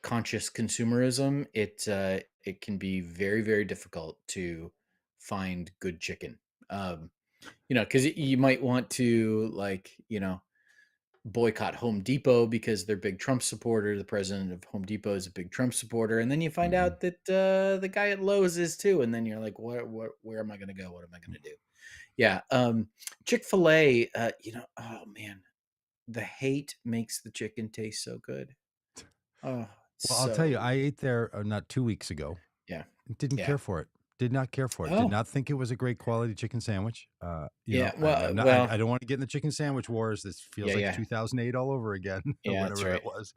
[SPEAKER 2] conscious consumerism, it can be very, very difficult to find good chicken. Um, because you might want to, like, boycott Home Depot because they're big Trump supporter. The president of Home Depot is a big Trump supporter, and then you find
[SPEAKER 1] Mhm.
[SPEAKER 2] out that the guy at Lowe's is too, and then you're like, where am I going to go? What am I going to do? Yeah, Chick-fil-A. Oh man, the hate makes the chicken taste so good. Oh,
[SPEAKER 1] Well, I'll tell you,
[SPEAKER 2] so
[SPEAKER 1] I ate there not 2 weeks ago.
[SPEAKER 2] yeah,
[SPEAKER 1] Didn't
[SPEAKER 2] yeah.
[SPEAKER 1] care for it. Did not care for it. Did
[SPEAKER 2] Oh,
[SPEAKER 1] not think it was a great quality chicken sandwich.
[SPEAKER 2] yeah.
[SPEAKER 1] I'm
[SPEAKER 2] Well,
[SPEAKER 1] not. I don't want to get in the chicken sandwich wars. This
[SPEAKER 2] yeah,
[SPEAKER 1] feels like
[SPEAKER 2] yeah,
[SPEAKER 1] 2008 all over again, or
[SPEAKER 2] yeah. That's
[SPEAKER 1] whenever that
[SPEAKER 2] right.
[SPEAKER 1] was.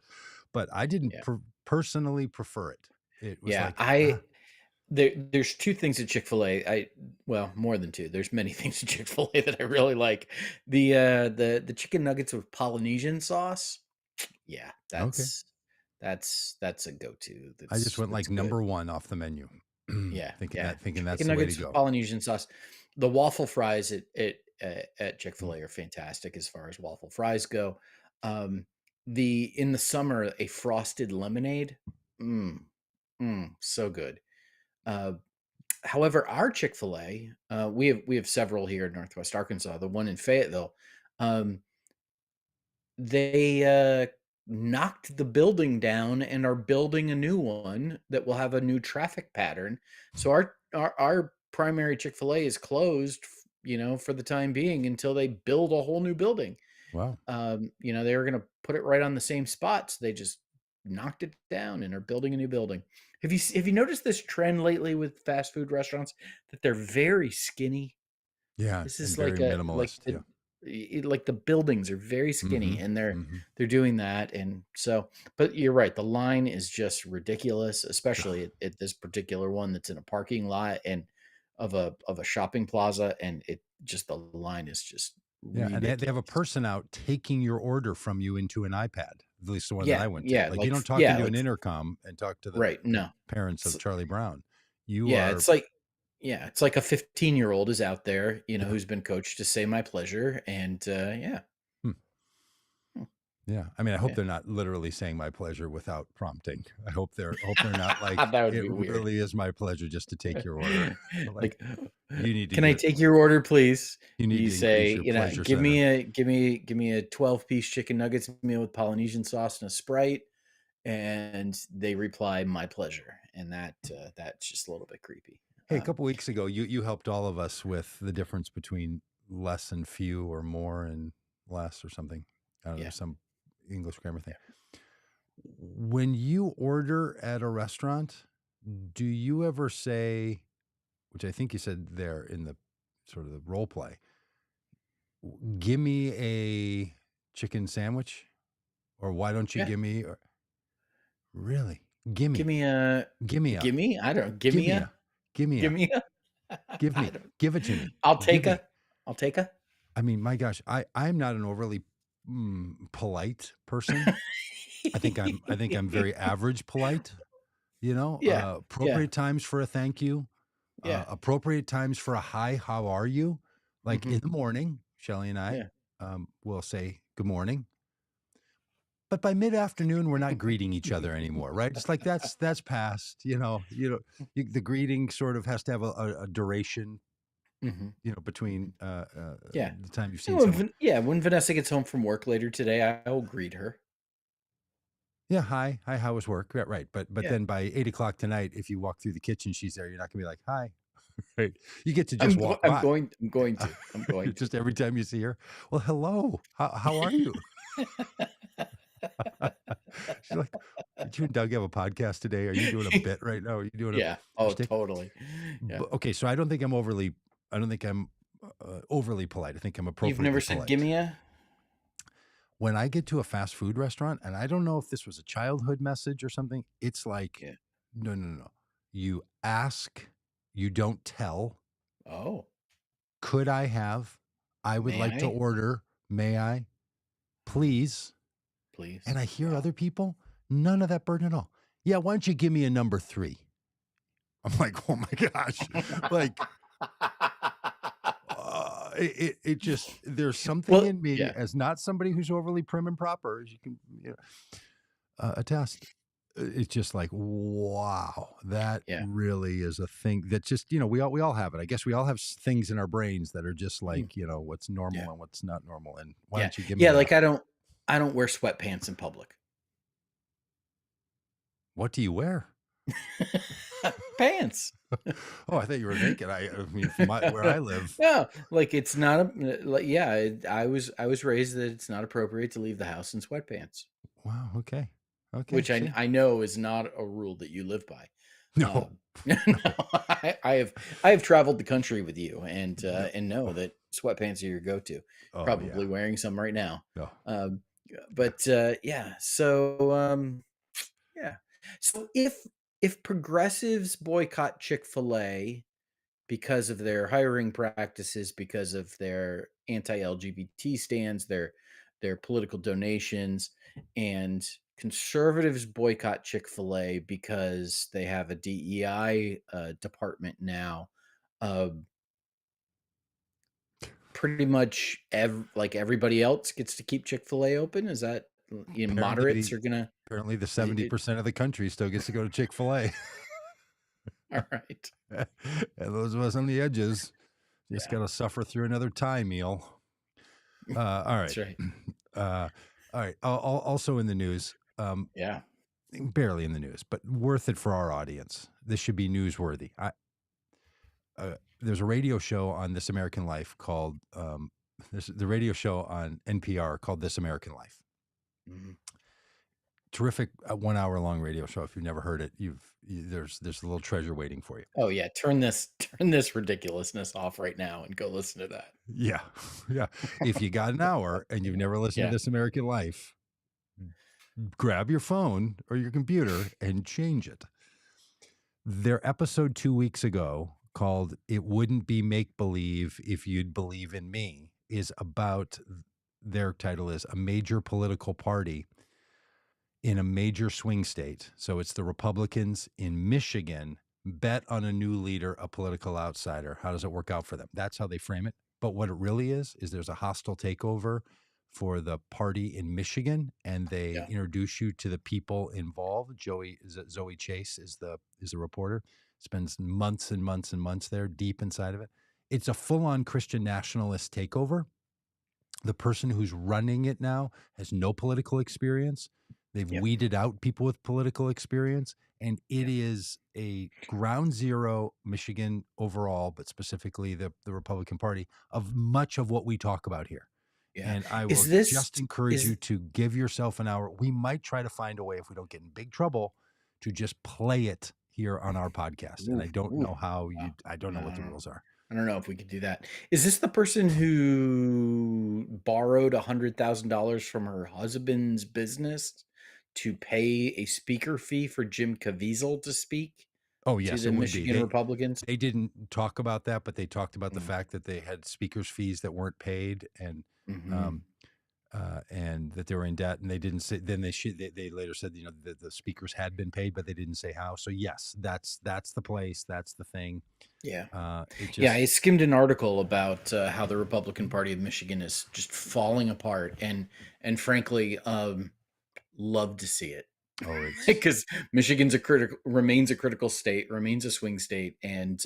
[SPEAKER 1] But I didn't
[SPEAKER 2] Yeah,
[SPEAKER 1] personally prefer it. It was
[SPEAKER 2] yeah.
[SPEAKER 1] like,
[SPEAKER 2] There's two things at Chick-fil-A. Well, more than two. There's many things at Chick-fil-A that I really like. The chicken nuggets with Polynesian sauce. Yeah,
[SPEAKER 1] okay.
[SPEAKER 2] that's a go-to.
[SPEAKER 1] I just went
[SPEAKER 2] That's
[SPEAKER 1] like
[SPEAKER 2] good.
[SPEAKER 1] number one off the menu,
[SPEAKER 2] Yeah,
[SPEAKER 1] thinking
[SPEAKER 2] yeah.
[SPEAKER 1] that's
[SPEAKER 2] Chicken
[SPEAKER 1] the way to
[SPEAKER 2] nuggets with
[SPEAKER 1] go.
[SPEAKER 2] Polynesian sauce. The waffle fries at
[SPEAKER 1] Mm,
[SPEAKER 2] Chick-fil-A are fantastic as far as waffle fries go. Um, the in the summer, a frosted lemonade. Mm, so good. Uh, However, our Chick-fil-A, we have several here in Northwest Arkansas. The one in Fayetteville, um, they knocked the building down and are building a new one that will have a new traffic pattern. So our primary Chick-fil-A is closed, for the time being until they build a whole new building.
[SPEAKER 1] wow.
[SPEAKER 2] They were going to put it right on the same spot, so they just knocked it down and are building a new building. Have you noticed this trend lately with fast food restaurants that they're very skinny?
[SPEAKER 1] Yeah,
[SPEAKER 2] This
[SPEAKER 1] and
[SPEAKER 2] is
[SPEAKER 1] very
[SPEAKER 2] like a like
[SPEAKER 1] minimalist. Yeah.
[SPEAKER 2] the like the buildings are very
[SPEAKER 1] Mm-hmm.
[SPEAKER 2] skinny, and they're
[SPEAKER 1] Mm-hmm.
[SPEAKER 2] they're doing that, and so. But you're right, the line is just ridiculous, especially at this particular one that's in a parking lot and of a shopping plaza, and it just the line is just
[SPEAKER 1] Yeah, and they have a
[SPEAKER 2] ridiculous.
[SPEAKER 1] person out taking your order from you into an iPad, at least the one that
[SPEAKER 2] Yeah,
[SPEAKER 1] I went to.
[SPEAKER 2] yeah,
[SPEAKER 1] Like, you don't talk
[SPEAKER 2] yeah,
[SPEAKER 1] into an intercom and talk to
[SPEAKER 2] right,
[SPEAKER 1] the
[SPEAKER 2] no.
[SPEAKER 1] parents
[SPEAKER 2] It's
[SPEAKER 1] of Charlie Brown. You
[SPEAKER 2] yeah,
[SPEAKER 1] are
[SPEAKER 2] it's like yeah, it's like a 15-year-old is out there,
[SPEAKER 1] yeah.
[SPEAKER 2] who's been coached to say my pleasure, and, yeah.
[SPEAKER 1] Hmm,
[SPEAKER 2] Hmm,
[SPEAKER 1] yeah. I mean, I hope
[SPEAKER 2] yeah.
[SPEAKER 1] they're not literally saying my pleasure without prompting. I hope they're not like,
[SPEAKER 2] That would
[SPEAKER 1] "It
[SPEAKER 2] be weird.
[SPEAKER 1] really is my pleasure just to take your order." Like,
[SPEAKER 2] Like,
[SPEAKER 1] "You need to
[SPEAKER 2] "Can I
[SPEAKER 1] get
[SPEAKER 2] take your order, please?"
[SPEAKER 1] you need
[SPEAKER 2] You
[SPEAKER 1] to increase
[SPEAKER 2] say,
[SPEAKER 1] your pleasure
[SPEAKER 2] "Give
[SPEAKER 1] center."
[SPEAKER 2] me a 12-piece chicken nuggets meal with Polynesian sauce and a Sprite," and they reply, "My pleasure," and that's just a little bit creepy.
[SPEAKER 1] Hey, a couple weeks ago, you helped all of us with the difference between less and few or more and less or something. I don't know,
[SPEAKER 2] Yeah,
[SPEAKER 1] there's some English grammar thing.
[SPEAKER 2] yeah,
[SPEAKER 1] When you order at a restaurant, do you ever say, which I think you said there in the sort of the role play, give me a chicken sandwich? Or why don't you
[SPEAKER 2] yeah.
[SPEAKER 1] give me, really?
[SPEAKER 2] Give
[SPEAKER 1] Gimme,
[SPEAKER 2] me a
[SPEAKER 1] gimme a,
[SPEAKER 2] gimme? I don't gimme
[SPEAKER 1] gimme
[SPEAKER 2] a
[SPEAKER 1] a, gimme
[SPEAKER 2] give
[SPEAKER 1] a,
[SPEAKER 2] me a
[SPEAKER 1] give
[SPEAKER 2] I
[SPEAKER 1] me,
[SPEAKER 2] don't
[SPEAKER 1] give it to me,
[SPEAKER 2] I'll
[SPEAKER 1] give
[SPEAKER 2] take
[SPEAKER 1] me.
[SPEAKER 2] a I'll take a
[SPEAKER 1] I mean, my gosh, I'm not an overly polite person. I think I'm very average polite.
[SPEAKER 2] Yeah, yeah,
[SPEAKER 1] Appropriate times for a thank you,
[SPEAKER 2] yeah,
[SPEAKER 1] appropriate times for a hi, how are you? Like
[SPEAKER 2] mhm,
[SPEAKER 1] in the morning, Shelly and I
[SPEAKER 2] yeah.
[SPEAKER 1] will say good morning. But by mid-afternoon, we're not greeting each other anymore, right? It's like that's past, the greeting sort of has to have a duration,
[SPEAKER 2] Mhm,
[SPEAKER 1] between
[SPEAKER 2] mhm, yeah.
[SPEAKER 1] the time you've
[SPEAKER 2] And
[SPEAKER 1] seen someone.
[SPEAKER 2] when Vanessa gets home from work later today, I will greet her.
[SPEAKER 1] Yeah, hi, how was work? Right, right. But
[SPEAKER 2] Yeah.
[SPEAKER 1] then by 8 o'clock tonight, if you walk through the kitchen, she's there. You're not gonna be like, hi, right? You get to just walk by.
[SPEAKER 2] I'm going to.
[SPEAKER 1] Just every time you see her, well, hello, how are you? She's like, did you and Doug have a podcast today? Are you doing a bit right now? Are you doing
[SPEAKER 2] Yeah.
[SPEAKER 1] a
[SPEAKER 2] Oh,
[SPEAKER 1] shtick?
[SPEAKER 2] totally. Yeah.
[SPEAKER 1] But, okay, so I don't think I'm overly polite. I think I'm
[SPEAKER 2] You've never
[SPEAKER 1] appropriately
[SPEAKER 2] said
[SPEAKER 1] polite.
[SPEAKER 2] "Gimme a"?
[SPEAKER 1] When I get to a fast food restaurant, and I don't know if this was a childhood message or something, it's like,
[SPEAKER 2] Yeah.
[SPEAKER 1] no, no, no. You ask, you don't tell.
[SPEAKER 2] Oh,
[SPEAKER 1] Could I have? I would
[SPEAKER 2] may
[SPEAKER 1] like to
[SPEAKER 2] I,
[SPEAKER 1] order. May I? Please. And
[SPEAKER 2] please?
[SPEAKER 1] I hear
[SPEAKER 2] Wow.
[SPEAKER 1] other people, none of that burden at all. Yeah, why don't you give me a number three? I'm like, oh my gosh. Like, it just, there's something
[SPEAKER 2] Well,
[SPEAKER 1] in me
[SPEAKER 2] yeah,
[SPEAKER 1] as not somebody who's overly prim and proper, as you can attest. It's just like, wow, that
[SPEAKER 2] yeah.
[SPEAKER 1] really is a thing that just, we all have it. I guess we all have things in our brains that are just
[SPEAKER 2] Mm,
[SPEAKER 1] like, what's
[SPEAKER 2] yeah,
[SPEAKER 1] normal and what's not normal. And why
[SPEAKER 2] yeah,
[SPEAKER 1] don't you give
[SPEAKER 2] yeah,
[SPEAKER 1] me a,
[SPEAKER 2] like, I don't wear sweatpants in public.
[SPEAKER 1] what do you wear?
[SPEAKER 2] Pants.
[SPEAKER 1] Oh, I thought you were naked. I mean, from where I live,
[SPEAKER 2] No, like, it's not a like, yeah, I was raised that it's not appropriate to leave the house in sweatpants,
[SPEAKER 1] wow. Okay. Okay.
[SPEAKER 2] which I
[SPEAKER 1] See,
[SPEAKER 2] I know is not a rule that you live by.
[SPEAKER 1] no,
[SPEAKER 2] No,
[SPEAKER 1] no,
[SPEAKER 2] I have traveled the country with you
[SPEAKER 1] no.
[SPEAKER 2] and know that sweatpants are your go-to.
[SPEAKER 1] Oh, yeah.
[SPEAKER 2] Probably wearing some right now.
[SPEAKER 1] No.
[SPEAKER 2] Um,
[SPEAKER 1] Yeah.
[SPEAKER 2] but yeah, so yeah. So if progressives boycott Chick-fil-A because of their hiring practices, because of their anti-LGBT stands, their political donations, and conservatives boycott Chick-fil-A because they have a DEI department now. Uh, Pretty much like everybody else gets to keep Chick-fil-A open. Is that
[SPEAKER 1] Apparently
[SPEAKER 2] moderates
[SPEAKER 1] the
[SPEAKER 2] are gonna?
[SPEAKER 1] apparently the
[SPEAKER 2] It,
[SPEAKER 1] 70% of the country still gets to go to Chick-fil-A.
[SPEAKER 2] all right,
[SPEAKER 1] And those of us on the edges just
[SPEAKER 2] yeah,
[SPEAKER 1] got to suffer through another Thai meal. All
[SPEAKER 2] that's
[SPEAKER 1] right.
[SPEAKER 2] right.
[SPEAKER 1] Uh, all right. Also in the news,
[SPEAKER 2] Yeah.
[SPEAKER 1] barely in the news, but worth it for our audience. This should be newsworthy. There's a radio show on This American Life called the radio show on NPR called This American Life.
[SPEAKER 2] Mhm.
[SPEAKER 1] Terrific 1 hour long radio show. If you've never heard it, there's a little treasure waiting for you.
[SPEAKER 2] Oh yeah, turn this ridiculousness off right now and go listen to that.
[SPEAKER 1] Yeah, yeah. If you got an hour and you've never listened to
[SPEAKER 2] Yeah.
[SPEAKER 1] This American Life, grab your phone or your computer and change it. Their episode 2 weeks ago called "It Wouldn't Be Make Believe If You'd Believe in Me" is about, their title is "A Major Political Party in a Major Swing State." So it's the Republicans in Michigan bet on a new leader, a political outsider. How does it work out for them? That's how they frame it. But what it really is there's a hostile takeover for the party in Michigan, and they
[SPEAKER 2] Yeah.
[SPEAKER 1] introduce you to the people involved. Zoe Chase is the reporter. Spends months and months and months there, deep inside of it. It's a full-on Christian nationalist takeover. The person who's running it now has no political experience. They've
[SPEAKER 2] Yep.
[SPEAKER 1] weeded out people with political experience, and it
[SPEAKER 2] Yeah.
[SPEAKER 1] is a ground zero, Michigan overall, but specifically the Republican Party, of much of what we talk about here.
[SPEAKER 2] Yeah.
[SPEAKER 1] And I
[SPEAKER 2] Is
[SPEAKER 1] will
[SPEAKER 2] this
[SPEAKER 1] just encourage you
[SPEAKER 2] is
[SPEAKER 1] to give yourself an hour. We might try to find a way, if we don't get in big trouble, to just play it here on our podcast. And
[SPEAKER 2] ooh,
[SPEAKER 1] I don't
[SPEAKER 2] ooh,
[SPEAKER 1] know how
[SPEAKER 2] wow.
[SPEAKER 1] I don't know
[SPEAKER 2] No,
[SPEAKER 1] what
[SPEAKER 2] I
[SPEAKER 1] the
[SPEAKER 2] don't
[SPEAKER 1] rules are.
[SPEAKER 2] I don't know if we could do that. Is this the person who borrowed $100,000 from her husband's business to pay a speaker fee for Jim Caviezel to speak
[SPEAKER 1] Oh,
[SPEAKER 2] to
[SPEAKER 1] yes,
[SPEAKER 2] the
[SPEAKER 1] it would be.
[SPEAKER 2] Michigan Republicans?
[SPEAKER 1] They didn't talk about that, but they talked about the
[SPEAKER 2] Mm,
[SPEAKER 1] fact that they had speakers' fees that weren't paid,
[SPEAKER 2] mhm.
[SPEAKER 1] um, and that they were in debt, and they didn't say. Then they later said, that the speakers had been paid, but they didn't say how. So yes, that's the place, that's the thing.
[SPEAKER 2] Yeah.
[SPEAKER 1] It
[SPEAKER 2] Yeah,
[SPEAKER 1] just
[SPEAKER 2] I skimmed an article about, how the Republican Party of Michigan is just falling apart, and frankly, love to see it.
[SPEAKER 1] oh, it's
[SPEAKER 2] Because Michigan's a critical remains a critical state, remains a swing state, and,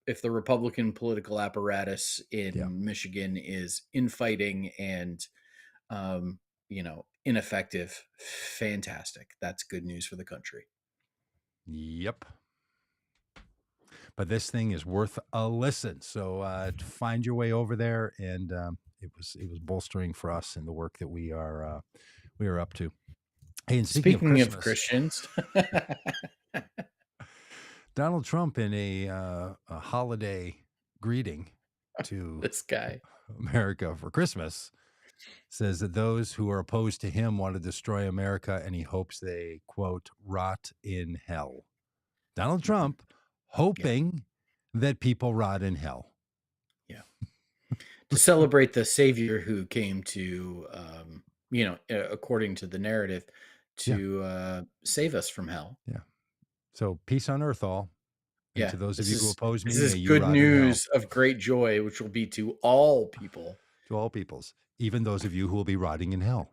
[SPEAKER 2] if the Republican political apparatus
[SPEAKER 1] yeah,
[SPEAKER 2] in Michigan is infighting and, ineffective, fantastic. That's good news for the country.
[SPEAKER 1] yep. But this thing is worth a listen. So find your way over there, and it was bolstering for us in the work that we are up to. Hey, and speaking of
[SPEAKER 2] Speaking of
[SPEAKER 1] Christmas,
[SPEAKER 2] Christians,
[SPEAKER 1] Donald Trump in a holiday greeting to
[SPEAKER 2] this guy.
[SPEAKER 1] America for Christmas says that those who are opposed to him want to destroy America, and he hopes they quote rot in hell. Donald
[SPEAKER 2] Mhm.
[SPEAKER 1] Trump
[SPEAKER 2] Yeah,
[SPEAKER 1] hoping that people rot in hell.
[SPEAKER 2] yeah. To celebrate the savior who came to, according to the narrative,
[SPEAKER 1] Yeah,
[SPEAKER 2] to, save us from hell.
[SPEAKER 1] yeah. So peace on earth, all. And
[SPEAKER 2] Yeah,
[SPEAKER 1] to those of
[SPEAKER 2] this
[SPEAKER 1] you who
[SPEAKER 2] is
[SPEAKER 1] oppose
[SPEAKER 2] this
[SPEAKER 1] me,
[SPEAKER 2] is
[SPEAKER 1] may you
[SPEAKER 2] good
[SPEAKER 1] rot in hell.
[SPEAKER 2] news of great joy, which will be to all people.
[SPEAKER 1] To all peoples, even those of you who will be rotting in hell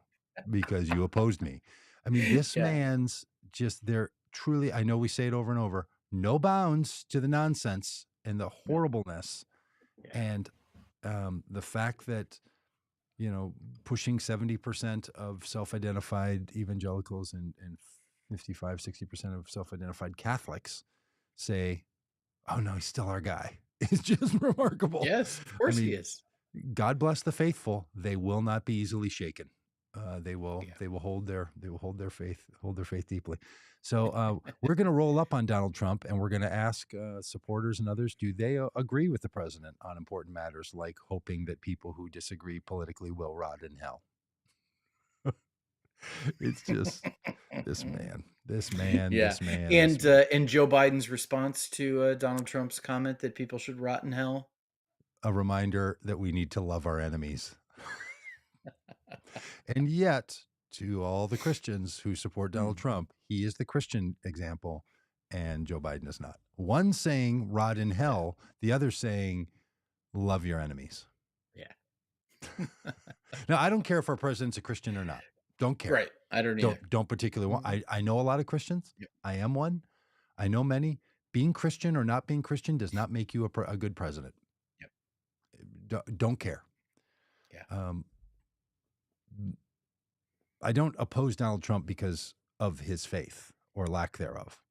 [SPEAKER 1] because you opposed me. I mean, this
[SPEAKER 2] Yeah,
[SPEAKER 1] man's just there truly, I know we say it over and over, no bounds to the nonsense and the
[SPEAKER 2] no,
[SPEAKER 1] horribleness.
[SPEAKER 2] yeah,
[SPEAKER 1] And the fact that, pushing 70% of self identified evangelicals and 55, 60% of self identified Catholics say, oh no, he's still our guy. It's just remarkable.
[SPEAKER 2] yes, of
[SPEAKER 1] I
[SPEAKER 2] course he
[SPEAKER 1] mean,
[SPEAKER 2] is.
[SPEAKER 1] God bless the faithful. They will not be easily shaken. They will
[SPEAKER 2] Yeah.
[SPEAKER 1] they will hold their faith deeply. So we're going to roll up on Donald Trump, and we're going to ask supporters and others: do they agree with the president on important matters like hoping that people who disagree politically will rot in hell? It's just this man, this man,
[SPEAKER 2] Yeah,
[SPEAKER 1] this man, this
[SPEAKER 2] and,
[SPEAKER 1] man.
[SPEAKER 2] and Joe Biden's response to, Donald Trump's comment that people should rot in hell?
[SPEAKER 1] A reminder that we need to love our enemies. And yet, to all the Christians who support Donald
[SPEAKER 2] Mm,
[SPEAKER 1] Trump, he is the Christian example, and Joe Biden is not. One saying rot in
[SPEAKER 2] yeah,
[SPEAKER 1] hell, the other saying love your enemies.
[SPEAKER 2] yeah.
[SPEAKER 1] Now, I don't care if our president's a Christian or not. Don't care.
[SPEAKER 2] Right, I don't either.
[SPEAKER 1] Don't particularly want.
[SPEAKER 2] Mhm.
[SPEAKER 1] I know a lot of Christians.
[SPEAKER 2] Yep,
[SPEAKER 1] I am one. I know many. Being Christian or not being Christian does not make you a good president.
[SPEAKER 2] yep,
[SPEAKER 1] Don't care.
[SPEAKER 2] yeah,
[SPEAKER 1] Um, I don't oppose Donald Trump because of his faith or lack thereof.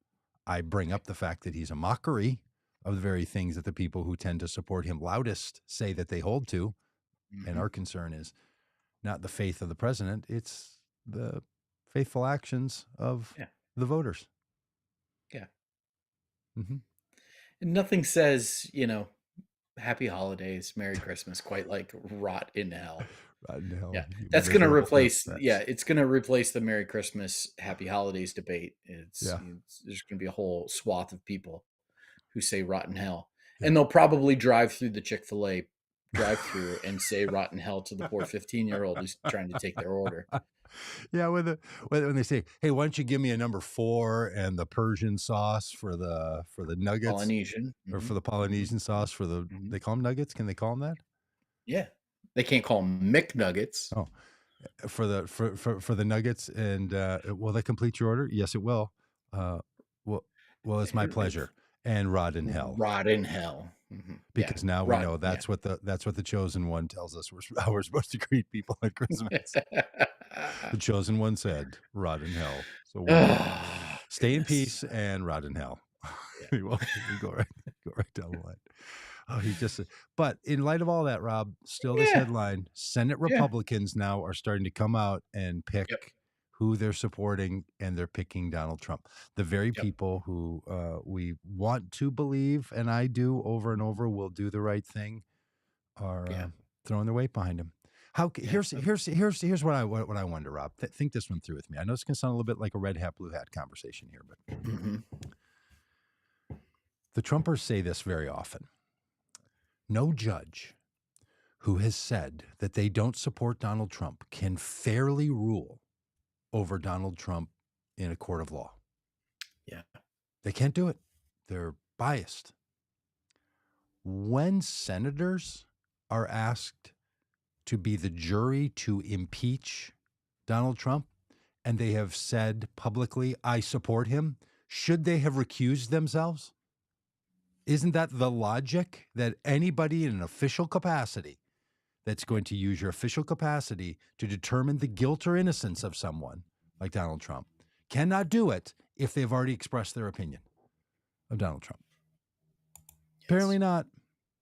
[SPEAKER 1] I bring
[SPEAKER 2] right.
[SPEAKER 1] up the fact that he's a mockery of the very things that the people who tend to support him loudest say that they hold to. And
[SPEAKER 2] Mhm.
[SPEAKER 1] our concern is not the faith of the president, it's the faithful actions of
[SPEAKER 2] Yeah,
[SPEAKER 1] the voters.
[SPEAKER 2] yeah.
[SPEAKER 1] Mm-hmm.
[SPEAKER 2] And nothing says, "Happy holidays, Merry Christmas," quite like "rot in hell."
[SPEAKER 1] Right now,
[SPEAKER 2] Yeah,
[SPEAKER 1] you
[SPEAKER 2] that's gonna
[SPEAKER 1] miserable
[SPEAKER 2] replace
[SPEAKER 1] hypocrites.
[SPEAKER 2] it's gonna replace the Merry Christmas, Happy Holidays debate.
[SPEAKER 1] Yeah.
[SPEAKER 2] There's gonna be a whole swath of people who say "rotten hell,"
[SPEAKER 1] Yeah.
[SPEAKER 2] and they'll probably drive through the Chick-fil-A drive-through and say "rotten hell" to the poor 15-year-old who's trying to take their order.
[SPEAKER 1] Yeah, when they say, "Hey, why don't you give me a number 4 and the Persian sauce for the nuggets
[SPEAKER 2] Polynesian.
[SPEAKER 1] or for
[SPEAKER 2] Mhm,
[SPEAKER 1] the
[SPEAKER 2] mhm,
[SPEAKER 1] Polynesian sauce for the"
[SPEAKER 2] mhm.
[SPEAKER 1] they call them nuggets? Can they call them that?
[SPEAKER 2] Yeah. They can't call 'em McNuggets.
[SPEAKER 1] Oh, for the nuggets and, will that complete your order? Yes, it will. Uh, well it's my pleasure, and rot in hell,
[SPEAKER 2] Rot in hell. Mhm. Yeah.
[SPEAKER 1] because now we
[SPEAKER 2] Rot
[SPEAKER 1] know
[SPEAKER 2] yeah.
[SPEAKER 1] that's what the chosen one tells us how we're supposed to greet people at Christmas. The chosen one said, "Rot in hell." So we'll
[SPEAKER 2] Oh,
[SPEAKER 1] stay in
[SPEAKER 2] goodness.
[SPEAKER 1] peace and rot in hell.
[SPEAKER 2] Yeah.
[SPEAKER 1] We go right down the line. Oh, he just but in light of all that, Rob, still this
[SPEAKER 2] Yeah.
[SPEAKER 1] headline, Senate
[SPEAKER 2] Yeah.
[SPEAKER 1] Republicans now are starting to come out and pick
[SPEAKER 2] Yep.
[SPEAKER 1] who they're supporting, and they're picking Donald Trump. The very
[SPEAKER 2] Yep.
[SPEAKER 1] people who we want to believe, and I do over and over, will do the right thing, are
[SPEAKER 2] Yeah.
[SPEAKER 1] throwing their weight behind him.
[SPEAKER 2] Yeah.
[SPEAKER 1] Here's what I wonder, Rob. Think this one through with me. I know it's gonna sound a little bit like a red hat, blue hat conversation here, but
[SPEAKER 2] Mhm.
[SPEAKER 1] the Trumpers say this very often. No judge who has said that they don't support Donald Trump can fairly rule over Donald Trump in a court of law.
[SPEAKER 2] Yeah.
[SPEAKER 1] They can't do it. They're biased. When senators are asked to be the jury to impeach Donald Trump, and they have said publicly, I support him, should they have recused themselves? Isn't that the logic that anybody in an official capacity that's going to use your official capacity to determine the guilt or innocence of someone like Donald Trump cannot do it if they've already expressed their opinion of Donald Trump? Apparently
[SPEAKER 2] Yes.
[SPEAKER 1] not.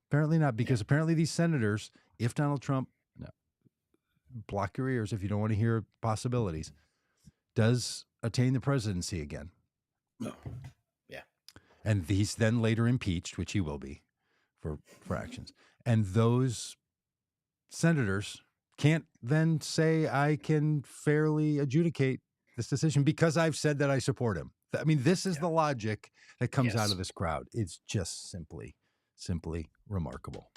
[SPEAKER 1] Apparently not,
[SPEAKER 2] Yeah.
[SPEAKER 1] because apparently these senators, if Donald Trump, no, block your ears if you don't want to hear possibilities, does attain the presidency again,
[SPEAKER 2] Oh, yeah.
[SPEAKER 1] and he's then later impeached, which he will be for actions, and those senators can't then say I can fairly adjudicate this decision because I've said that I support him. I mean, this is
[SPEAKER 2] Yeah.
[SPEAKER 1] the logic that comes out
[SPEAKER 2] Yes.
[SPEAKER 1] of this crowd. It's just simply remarkable.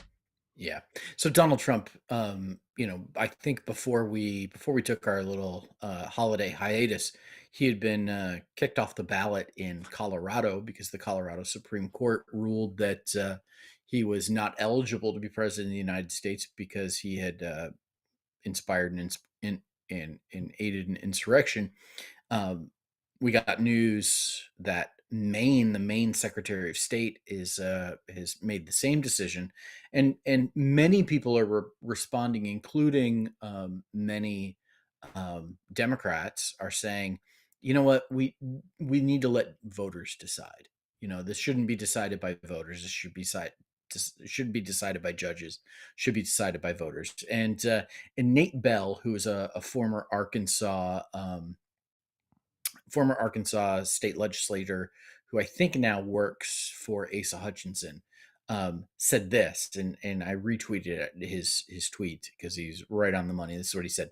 [SPEAKER 2] Yeah. So Donald Trump, I think before we took our little holiday hiatus, he had been kicked off the ballot in Colorado because the Colorado Supreme Court ruled that he was not eligible to be president of the United States because he had inspired and aided an insurrection. Um, we got news that Maine, the Maine Secretary of State, has made the same decision, and many people are responding, including many Democrats, are saying, you know what, we need to let voters decide. This shouldn't be decided by voters. This should be decided by judges. Should be decided by voters. And Nate Bell, who is a former Arkansas state legislator who I think now works for Asa Hutchinson, said this, and I retweeted his tweet because he's right on the money. This is what he said: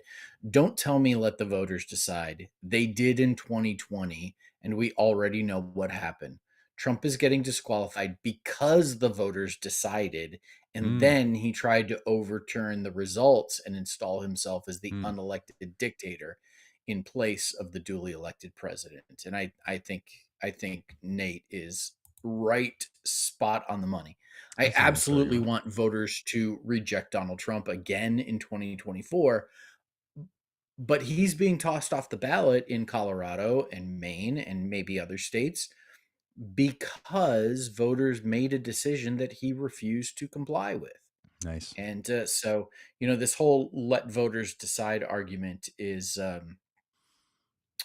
[SPEAKER 2] "Don't tell me let the voters decide. They did in 2020, and we already know what happened. Trump is getting disqualified because the voters decided, and
[SPEAKER 1] Mm,
[SPEAKER 2] then he tried to overturn the results and install himself as the
[SPEAKER 1] mm.
[SPEAKER 2] unelected dictator in place of the duly elected president." And I think Nate is right, spot on the money. I
[SPEAKER 1] I think I'm so
[SPEAKER 2] absolutely
[SPEAKER 1] you're
[SPEAKER 2] want voters to reject Donald Trump again in 2024, but he's being tossed off the ballot in Colorado and Maine and maybe other states because voters made a decision that he refused to comply with.
[SPEAKER 1] nice.
[SPEAKER 2] And so, this whole let voters decide argument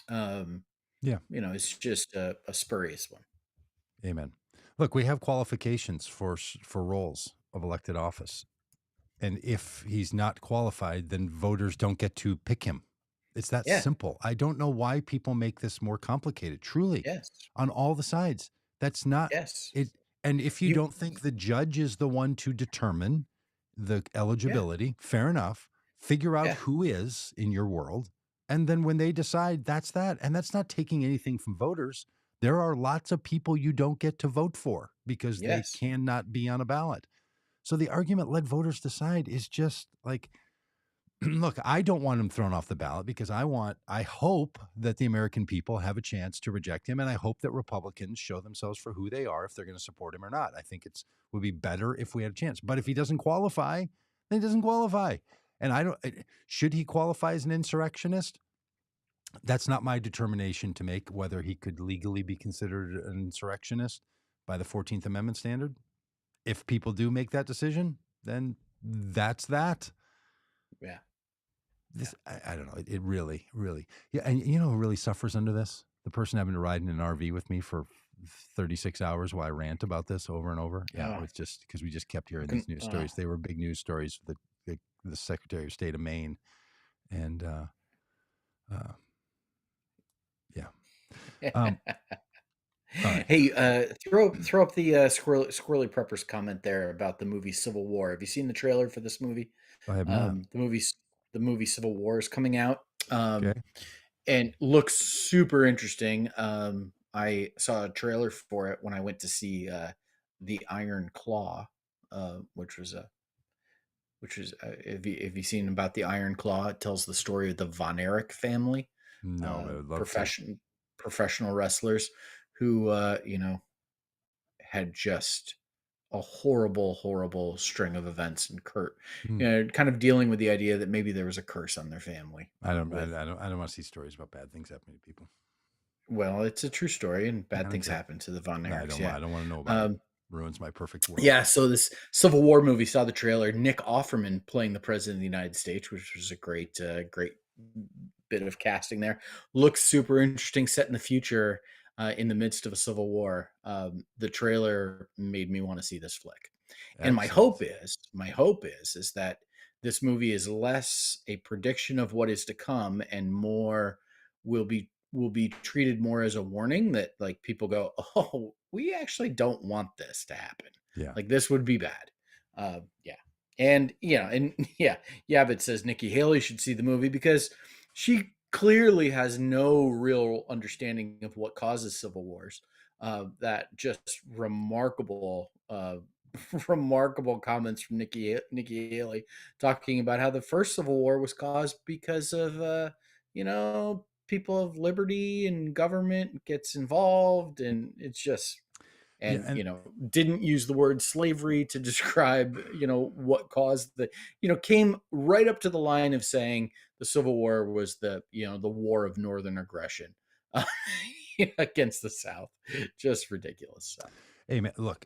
[SPEAKER 2] um,
[SPEAKER 1] Yeah,
[SPEAKER 2] it's just a spurious one.
[SPEAKER 1] amen. Look, we have qualifications for roles of elected office. And if he's not qualified, then voters don't get to pick him. It's that
[SPEAKER 2] Yeah.
[SPEAKER 1] simple. I don't know why people make this more complicated. Truly,
[SPEAKER 2] Yes.
[SPEAKER 1] on all the sides. That's not
[SPEAKER 2] Yes.
[SPEAKER 1] it. And if you
[SPEAKER 2] You.
[SPEAKER 1] don't think the judge is the one to determine the
[SPEAKER 2] Yeah.
[SPEAKER 1] eligibility, fair enough. Figure out
[SPEAKER 2] Yeah.
[SPEAKER 1] who is in your world. And then when they decide, that's that. And that's not taking anything from voters. There are lots of people you don't get to vote for because they
[SPEAKER 2] Yes.
[SPEAKER 1] cannot be on a ballot. So the argument let voters decide is just like, look, I don't want him thrown off the ballot because I hope that the American people have a chance to reject him. And I hope that Republicans show themselves for who they are, if they're going to support him or not. I think would be better if we had a chance. But if he doesn't qualify, then he doesn't qualify. And should he qualify as an insurrectionist? That's not my determination to make whether he could legally be considered an insurrectionist by the 14th Amendment standard. If people do make that decision, then that's that.
[SPEAKER 2] Yeah. Yeah.
[SPEAKER 1] I don't know. It really, really, yeah. And you know who really suffers under this? The person having to ride in an RV with me for 36 hours while I rant about this over and over. Yeah,
[SPEAKER 2] Oh,
[SPEAKER 1] it's just because we just kept hearing
[SPEAKER 2] can,
[SPEAKER 1] these news stories. They were big news stories. The Secretary of State of Maine, and uh, yeah. Um, all right.
[SPEAKER 2] Hey, throw up the Squirrely Preppers comment there about the movie Civil War. Have you seen the trailer for this movie?
[SPEAKER 1] I have not.
[SPEAKER 2] The movie the movie Civil War is coming out,
[SPEAKER 1] Okay.
[SPEAKER 2] and looks super interesting. I saw a trailer for it when I went to see the Iron Claw, which was a which is if you seen about the Iron Claw, it tells the story of the Von Erich family,
[SPEAKER 1] No, but I
[SPEAKER 2] uh,
[SPEAKER 1] would love to.
[SPEAKER 2] professional wrestlers who had just a horrible, horrible string of events and
[SPEAKER 1] Hmm.
[SPEAKER 2] kind of dealing with the idea that maybe there was a curse on their family.
[SPEAKER 1] I don't want to see stories about bad things happening to people.
[SPEAKER 2] Well, it's a true story, and
[SPEAKER 1] I
[SPEAKER 2] bad
[SPEAKER 1] don't
[SPEAKER 2] things
[SPEAKER 1] care.
[SPEAKER 2] happen to the Von
[SPEAKER 1] No,
[SPEAKER 2] Erichs. Yeah.
[SPEAKER 1] I don't want to know about it.
[SPEAKER 2] Um,
[SPEAKER 1] Ruins my perfect world.
[SPEAKER 2] Yeah, so this Civil War movie, saw the trailer. Nick Offerman playing the president of the United States, which was a great bit of casting there. Looks super interesting, set in the future, in the midst of a civil war. The trailer made me want to see this flick, and
[SPEAKER 1] Excellent.
[SPEAKER 2] my hope is that this movie is less a prediction of what is to come and more will be treated more as a warning that like people go, oh, we actually don't want this to happen.
[SPEAKER 1] Yeah.
[SPEAKER 2] Like this would be bad. Yeah. And and yeah, Yabbit says Nikki Haley should see the movie because she clearly has no real understanding of what causes civil wars. That just remarkable, remarkable comments from Nikki Haley talking about how the first civil war was caused because of people of liberty and government gets involved, and it's just
[SPEAKER 1] Yeah.
[SPEAKER 2] and
[SPEAKER 1] And
[SPEAKER 2] didn't use the word slavery to describe what caused came right up to the line of saying the civil war was the war of northern aggression uh, against the south. Just ridiculous stuff.
[SPEAKER 1] hey, man, look,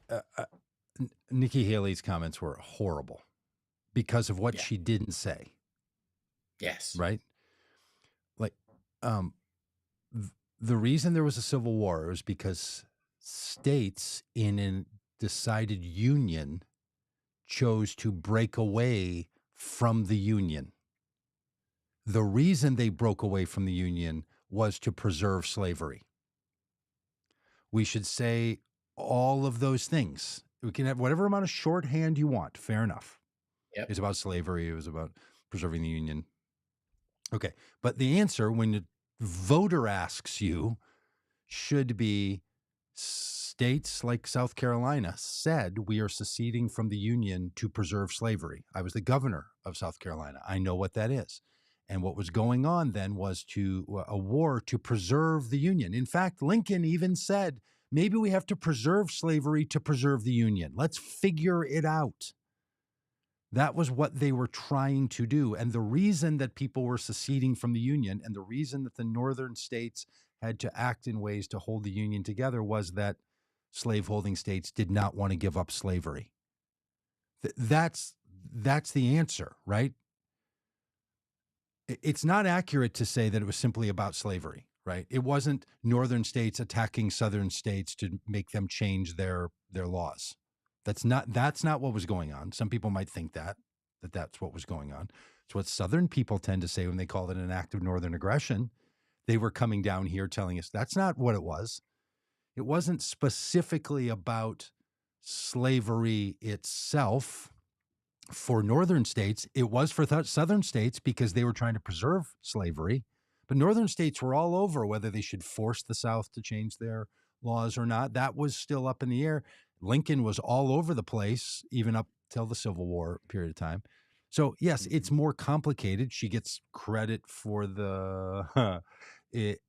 [SPEAKER 1] Nikki Haley's comments were horrible because of what
[SPEAKER 2] Yeah.
[SPEAKER 1] she didn't say,
[SPEAKER 2] Yes.
[SPEAKER 1] right? Like, um, the reason there was a civil war was because states in a decided union chose to break away from the union. The reason they broke away from the union was to preserve slavery. We should say all of those things. We can have whatever amount of shorthand you want. Fair enough.
[SPEAKER 2] Yep.
[SPEAKER 1] It's about slavery. It was about preserving the union. Okay. But the answer when the voter asks you should be states like South Carolina said we are seceding from the Union to preserve slavery. I was the governor of South Carolina. I know what that is. And what was going on then was a war to preserve the Union. In fact, Lincoln even said, maybe we have to preserve slavery to preserve the Union. Let's figure it out. That was what they were trying to do. And the reason that people were seceding from the Union and the reason that the northern states had to act in ways to hold the Union together was that slaveholding states did not want to give up slavery. That's the answer, right? It's not accurate to say that it was simply about slavery, right? It wasn't northern states attacking southern states to make them change their laws. That's not what was going on. Some people might think that's what was going on. It's what southern people tend to say when they call it an act of northern aggression. They were coming down here telling us that's not what it was. It wasn't specifically about slavery itself for northern states. It was for southern states because they were trying to preserve slavery. But northern states were all over whether they should force the South to change their laws or not. That was still up in the air. Lincoln was all over the place, even up till the Civil War period of time. So, yes, it's
[SPEAKER 2] Mhm.
[SPEAKER 1] more complicated. She gets credit for the.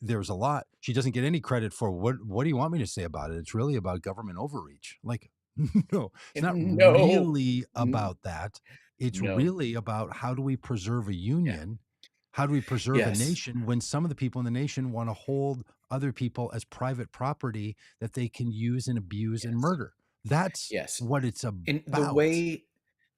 [SPEAKER 1] There's a lot. She doesn't get any credit for what do you want me to say about it? It's really about government overreach. Like, no, it's not
[SPEAKER 2] No.
[SPEAKER 1] really
[SPEAKER 2] N-
[SPEAKER 1] about that. It's
[SPEAKER 2] no.
[SPEAKER 1] really about how do we preserve a
[SPEAKER 2] Yeah.
[SPEAKER 1] union? How do we preserve a
[SPEAKER 2] Yes.
[SPEAKER 1] nation when some of the people in the nation want to hold other people as private property that they can use and abuse and
[SPEAKER 2] Yes.
[SPEAKER 1] murder? That's
[SPEAKER 2] Yes.
[SPEAKER 1] what it's
[SPEAKER 2] And
[SPEAKER 1] about.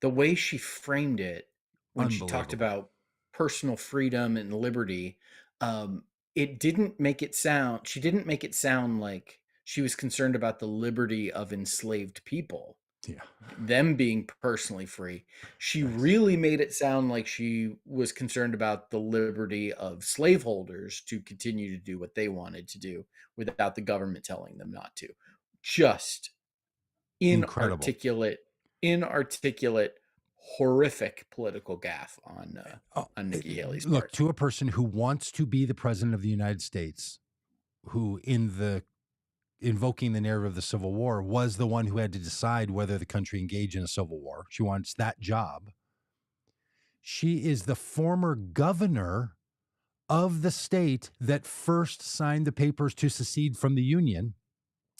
[SPEAKER 2] the way she framed it when she talked
[SPEAKER 1] Unbelievable.
[SPEAKER 2] about personal freedom and liberty, um, it didn't make it sound she didn't make it sound like she was concerned about the liberty of enslaved people,
[SPEAKER 1] Yeah.
[SPEAKER 2] them being personally free. She
[SPEAKER 1] Nice.
[SPEAKER 2] really made it sound like she was concerned about the liberty of slaveholders to continue to do what they wanted to do without the government telling them not to. Just
[SPEAKER 1] Incredible.
[SPEAKER 2] inarticulate, inarticulate, horrific political gaffe
[SPEAKER 1] Oh,
[SPEAKER 2] on Nikki Haley's
[SPEAKER 1] look,
[SPEAKER 2] part.
[SPEAKER 1] to a person who wants to be the president of the United States, who in the invoking the narrative of the Civil War was the one who had to decide whether the country engaged in a civil war. She wants that job. She is the former governor of the state that first signed the papers to secede from the Union.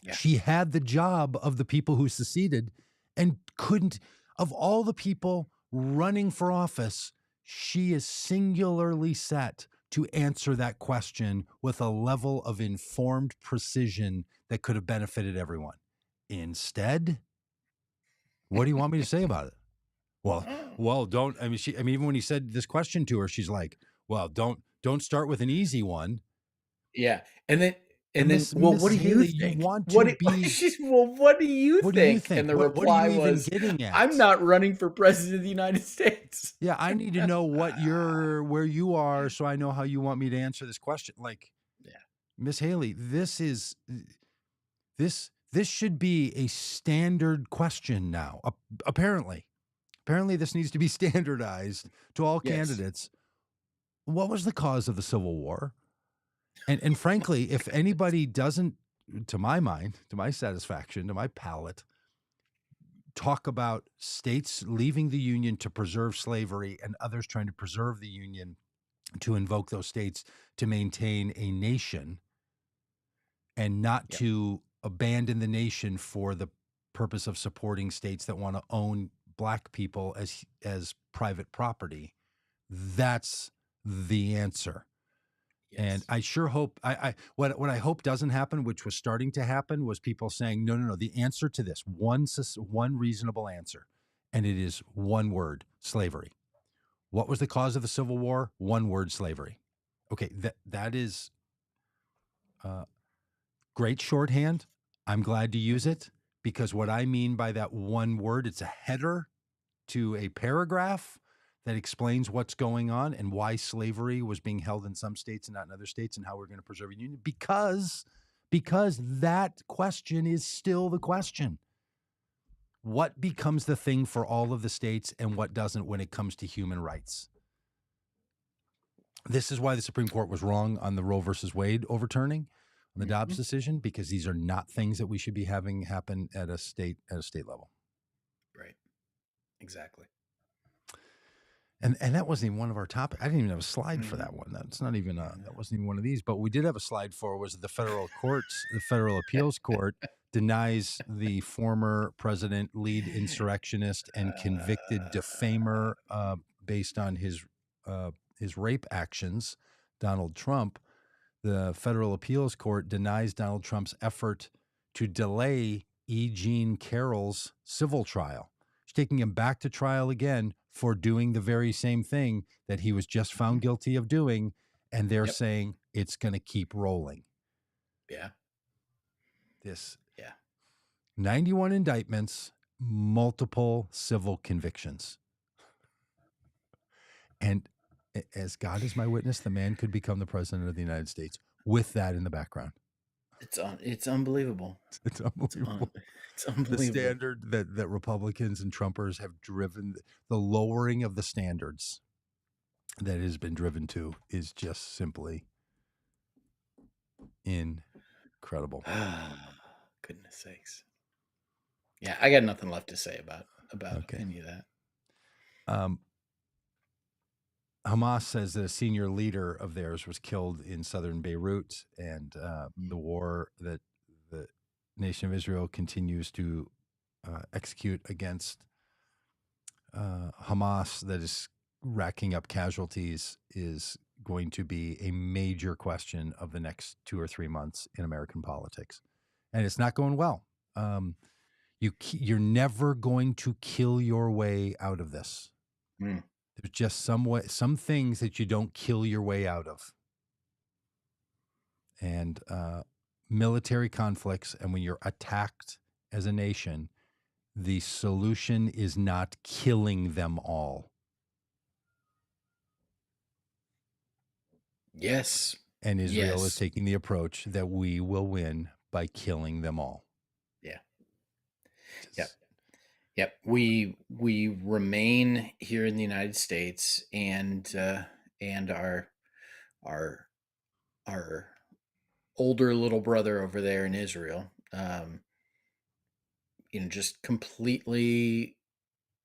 [SPEAKER 2] Yeah.
[SPEAKER 1] She had the job of the people who seceded and couldn't, of all the people running for office, she is singularly set to answer that question with a level of informed precision that could have benefited everyone. Instead, what do you want me to say about it? Well,
[SPEAKER 2] Oh.
[SPEAKER 1] don't. I mean, even when he said this question to her, she's like, "Well, don't start with an easy one."
[SPEAKER 2] Yeah, and then
[SPEAKER 1] And
[SPEAKER 2] well, what
[SPEAKER 1] Miss
[SPEAKER 2] do you
[SPEAKER 1] Haley, you
[SPEAKER 2] think?
[SPEAKER 1] want to be.
[SPEAKER 2] What do you
[SPEAKER 1] What do you
[SPEAKER 2] think? And
[SPEAKER 1] think?
[SPEAKER 2] the
[SPEAKER 1] What are you
[SPEAKER 2] reply
[SPEAKER 1] even
[SPEAKER 2] was,
[SPEAKER 1] getting
[SPEAKER 2] "I'm
[SPEAKER 1] at?
[SPEAKER 2] not running for president of the United States."
[SPEAKER 1] Yeah, I need to know where you are so I know how you want me to answer this question. Like,
[SPEAKER 2] Yeah.
[SPEAKER 1] Miss Haley, this should be a standard question now. Apparently. Apparently this needs to be standardized to all
[SPEAKER 2] Yes.
[SPEAKER 1] candidates. What was the cause of the Civil War? And frankly, if anybody doesn't, to my mind, to my satisfaction, to my palate, talk about states leaving the Union to preserve slavery and others trying to preserve the Union to invoke those states to maintain a nation and not
[SPEAKER 2] Yep.
[SPEAKER 1] to abandon the nation for the purpose of supporting states that want to own black people as private property. That's the answer. And
[SPEAKER 2] Yes.
[SPEAKER 1] I sure hope what I hope doesn't happen, which was starting to happen, was people saying, no, no, no. The answer to this one reasonable answer, and it is one word: slavery. What was the cause of the Civil War? One word: slavery. Okay, that is great shorthand. I'm glad to use
[SPEAKER 2] Mhm.
[SPEAKER 1] it because what I mean by that one word, it's a header to a paragraph that explains what's going on and why slavery was being held in some states and not in other states and how we're going to preserve a union because that question is still the question. What becomes the thing for all of the states and what doesn't when it comes to human rights? This is why the Supreme Court was wrong on the Roe versus Wade overturning on the Dobbs
[SPEAKER 2] Mhm.
[SPEAKER 1] decision, because these are not things that we should be having happen at a state level.
[SPEAKER 2] Right. Exactly.
[SPEAKER 1] And that wasn't even one of our topics. I didn't even have a slide for
[SPEAKER 2] Mhm.
[SPEAKER 1] that one. That's not even
[SPEAKER 2] I
[SPEAKER 1] that
[SPEAKER 2] know.
[SPEAKER 1] wasn't even one of these. But we did have a slide for was the federal appeals court denies the former president, lead insurrectionist, and convicted defamer based on his rape actions, Donald Trump. The federal appeals court denies Donald Trump's effort to delay E. Jean Carroll's civil trial. She's taking him back to trial again for doing the very same thing that he was just found
[SPEAKER 2] Mhm.
[SPEAKER 1] guilty of doing. And they're
[SPEAKER 2] Yep.
[SPEAKER 1] saying it's going to keep rolling.
[SPEAKER 2] Yeah.
[SPEAKER 1] This
[SPEAKER 2] Yeah.
[SPEAKER 1] 91 indictments, multiple civil convictions. And as God is my witness, the man could become the president of the United States with that in the background.
[SPEAKER 2] It's unbelievable.
[SPEAKER 1] It's
[SPEAKER 2] It's un
[SPEAKER 1] unbelievable.
[SPEAKER 2] it's
[SPEAKER 1] The
[SPEAKER 2] unbelievable.
[SPEAKER 1] standard that Republicans and Trumpers have driven, the lowering of the standards that has been driven to is just simply incredible.
[SPEAKER 2] Goodness sakes. Yeah, I got nothing left to say about
[SPEAKER 1] Okay.
[SPEAKER 2] any of that.
[SPEAKER 1] Um, Hamas says that a senior leader of theirs was killed in southern Beirut, and
[SPEAKER 2] Mm.
[SPEAKER 1] the war that the nation of Israel continues to execute against Hamas, that is racking up casualties, is going to be a major question of the next 2 or 3 months in American politics, and it's not going well. You're never going to kill your way out of this.
[SPEAKER 2] Mm.
[SPEAKER 1] There's just some things that you don't kill your way out of, and military conflicts. And when you're attacked as a nation, the solution is not killing them all.
[SPEAKER 2] Yes.
[SPEAKER 1] And Israel is
[SPEAKER 2] Yes.
[SPEAKER 1] taking the approach that we will win by killing them all.
[SPEAKER 2] Yeah. Yep.
[SPEAKER 1] Just
[SPEAKER 2] Yep. We remain here in the United States, and our our older little brother over there in Israel, just completely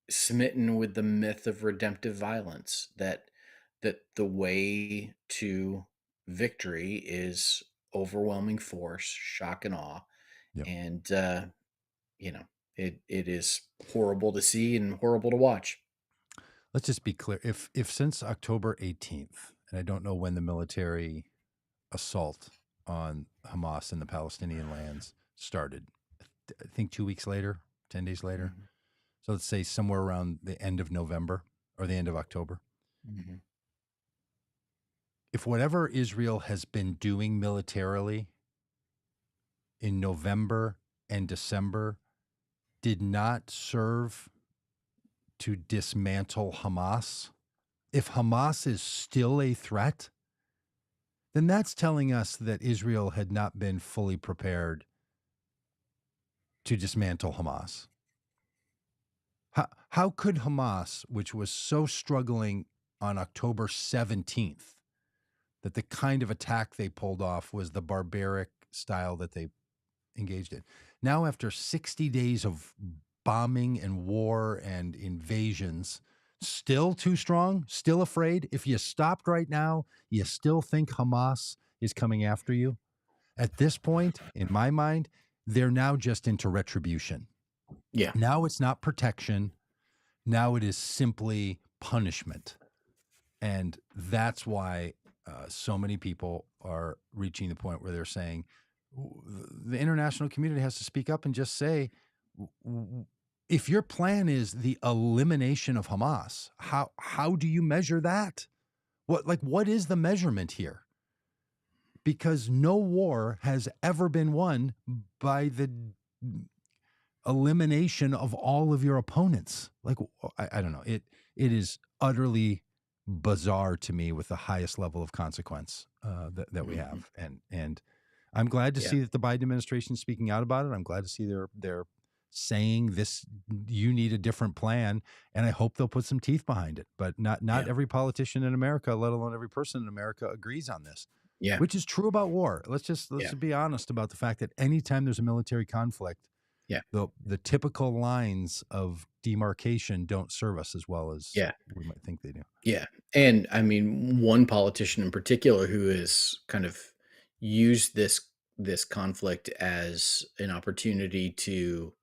[SPEAKER 2] smitten with the myth of redemptive violence, that the way to victory is overwhelming force, shock and awe,
[SPEAKER 1] Yep.
[SPEAKER 2] and you know it is horrible to see and horrible to watch.
[SPEAKER 1] Let's just be clear. If since October 18th, and I don't know when the military assault on Hamas in the Palestinian lands started, I think 2 weeks later, 10 days later.
[SPEAKER 2] Mhm,
[SPEAKER 1] So let's say somewhere around the end of November or the end of October.
[SPEAKER 2] mhm,
[SPEAKER 1] If whatever Israel has been doing militarily in November and December did not serve to dismantle Hamas, if Hamas is still a threat, then that's telling us that Israel had not been fully prepared to dismantle Hamas. How could Hamas, which was so struggling on October 17th, that the kind of attack they pulled off was the barbaric style that they engaged in? Now, after 60 days of bombing and war and invasions, still too strong, still afraid. If you stopped right now, you still think Hamas is coming after you. At this point, in my mind, they're now just into retribution.
[SPEAKER 2] yeah,
[SPEAKER 1] Now it's not protection. Now it is simply punishment. And that's why so many people are reaching the point where they're saying the international community has to speak up and just say, if your plan is the elimination of Hamas, how do you measure that? What is the measurement here? Because no war has ever been won by the elimination of all of your opponents. I don't know. It is utterly bizarre to me with the highest level of consequence that we
[SPEAKER 2] mhm,
[SPEAKER 1] have, and I'm glad to
[SPEAKER 2] yeah,
[SPEAKER 1] see that the Biden administration is speaking out about it. I'm glad to see they're saying this. You need a different plan, and I hope they'll put some teeth behind it. But not
[SPEAKER 2] yeah,
[SPEAKER 1] every politician in America, let alone every person in America, agrees on this.
[SPEAKER 2] yeah,
[SPEAKER 1] Which is true about war. Let's
[SPEAKER 2] yeah,
[SPEAKER 1] just be honest about the fact that anytime there's a military conflict,
[SPEAKER 2] yeah,
[SPEAKER 1] the typical lines of demarcation don't serve us as well as
[SPEAKER 2] yeah.
[SPEAKER 1] we might think they do.
[SPEAKER 2] Yeah, and I mean, one politician in particular who has kind of used this conflict as an opportunity to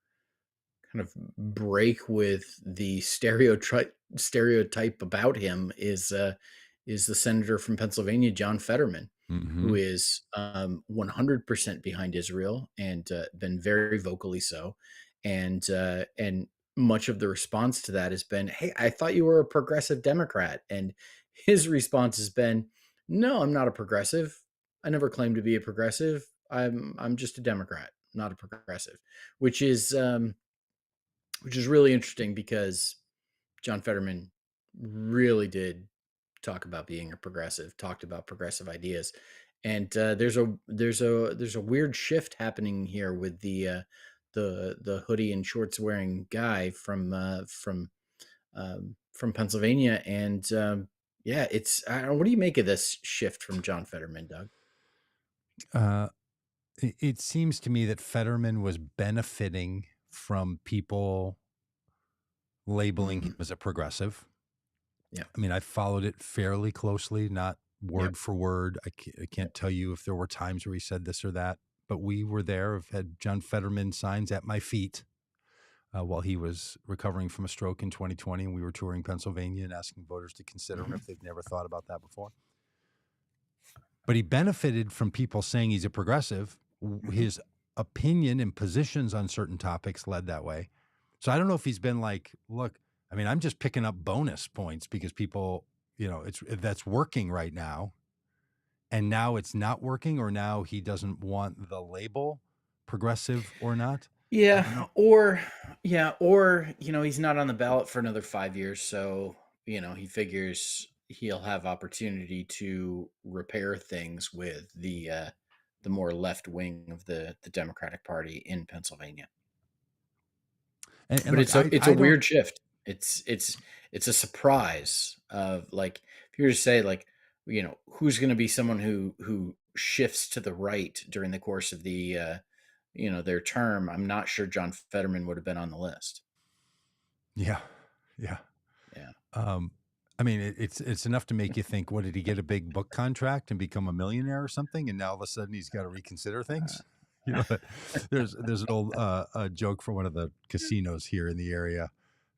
[SPEAKER 2] kind of break with the stereotype about him is the senator from Pennsylvania, John Fetterman, who
[SPEAKER 1] Mhm.
[SPEAKER 2] is 100% behind Israel and been very vocally so, and much of the response to that has been, "Hey, I thought you were a progressive Democrat," and his response has been, "No, I'm not a progressive. I never claimed to be a progressive. I'm just a Democrat, not a progressive," which is really interesting because John Fetterman really did talk about being a progressive, talked about progressive ideas, and there's a weird shift happening here with the hoodie and shorts wearing guy from Pennsylvania, and yeah, it's I don't know, what do you make of this shift from John Fetterman, Doug?
[SPEAKER 1] Uh, it seems to me that Fetterman was benefiting from people labeling him
[SPEAKER 2] Hmm.
[SPEAKER 1] as a progressive.
[SPEAKER 2] Yeah,
[SPEAKER 1] I mean, I followed it fairly closely, not
[SPEAKER 2] yeah,
[SPEAKER 1] word for word. I
[SPEAKER 2] yeah,
[SPEAKER 1] can't tell you if there were times where he said this or that, but we were there. I've had John Fetterman signs at my feet while he was recovering from a stroke in 2020, and we were touring Pennsylvania and asking voters to consider him
[SPEAKER 2] hmm,
[SPEAKER 1] if they've never thought about that before. But he benefited from people saying he's a progressive.
[SPEAKER 2] hmm.
[SPEAKER 1] His opinion and positions on certain topics led that way. So I don't know if he's been like, look, I mean, I'm just picking up bonus points because people, it's that's working right now. And now it's not working, or now he doesn't want the label progressive or not. I don't
[SPEAKER 2] Yeah,
[SPEAKER 1] know.
[SPEAKER 2] or he's not on the ballot for another 5 years, so he figures he'll have opportunity to repair things with the more left wing of the Democratic Party in Pennsylvania.
[SPEAKER 1] And
[SPEAKER 2] But
[SPEAKER 1] look,
[SPEAKER 2] it's a
[SPEAKER 1] I don't.
[SPEAKER 2] weird shift. It's a surprise of, like, if you were to say, like, who's gonna be someone who shifts to the right during the course of their term, I'm not sure John Fetterman would have been on the list.
[SPEAKER 1] Yeah, yeah.
[SPEAKER 2] Yeah.
[SPEAKER 1] Um, I mean, it's enough to make you think. What did he get a big book contract and become a millionaire or something? And now all of a sudden he's got to reconsider things. You know, there's an old joke for one of the casinos here in the area.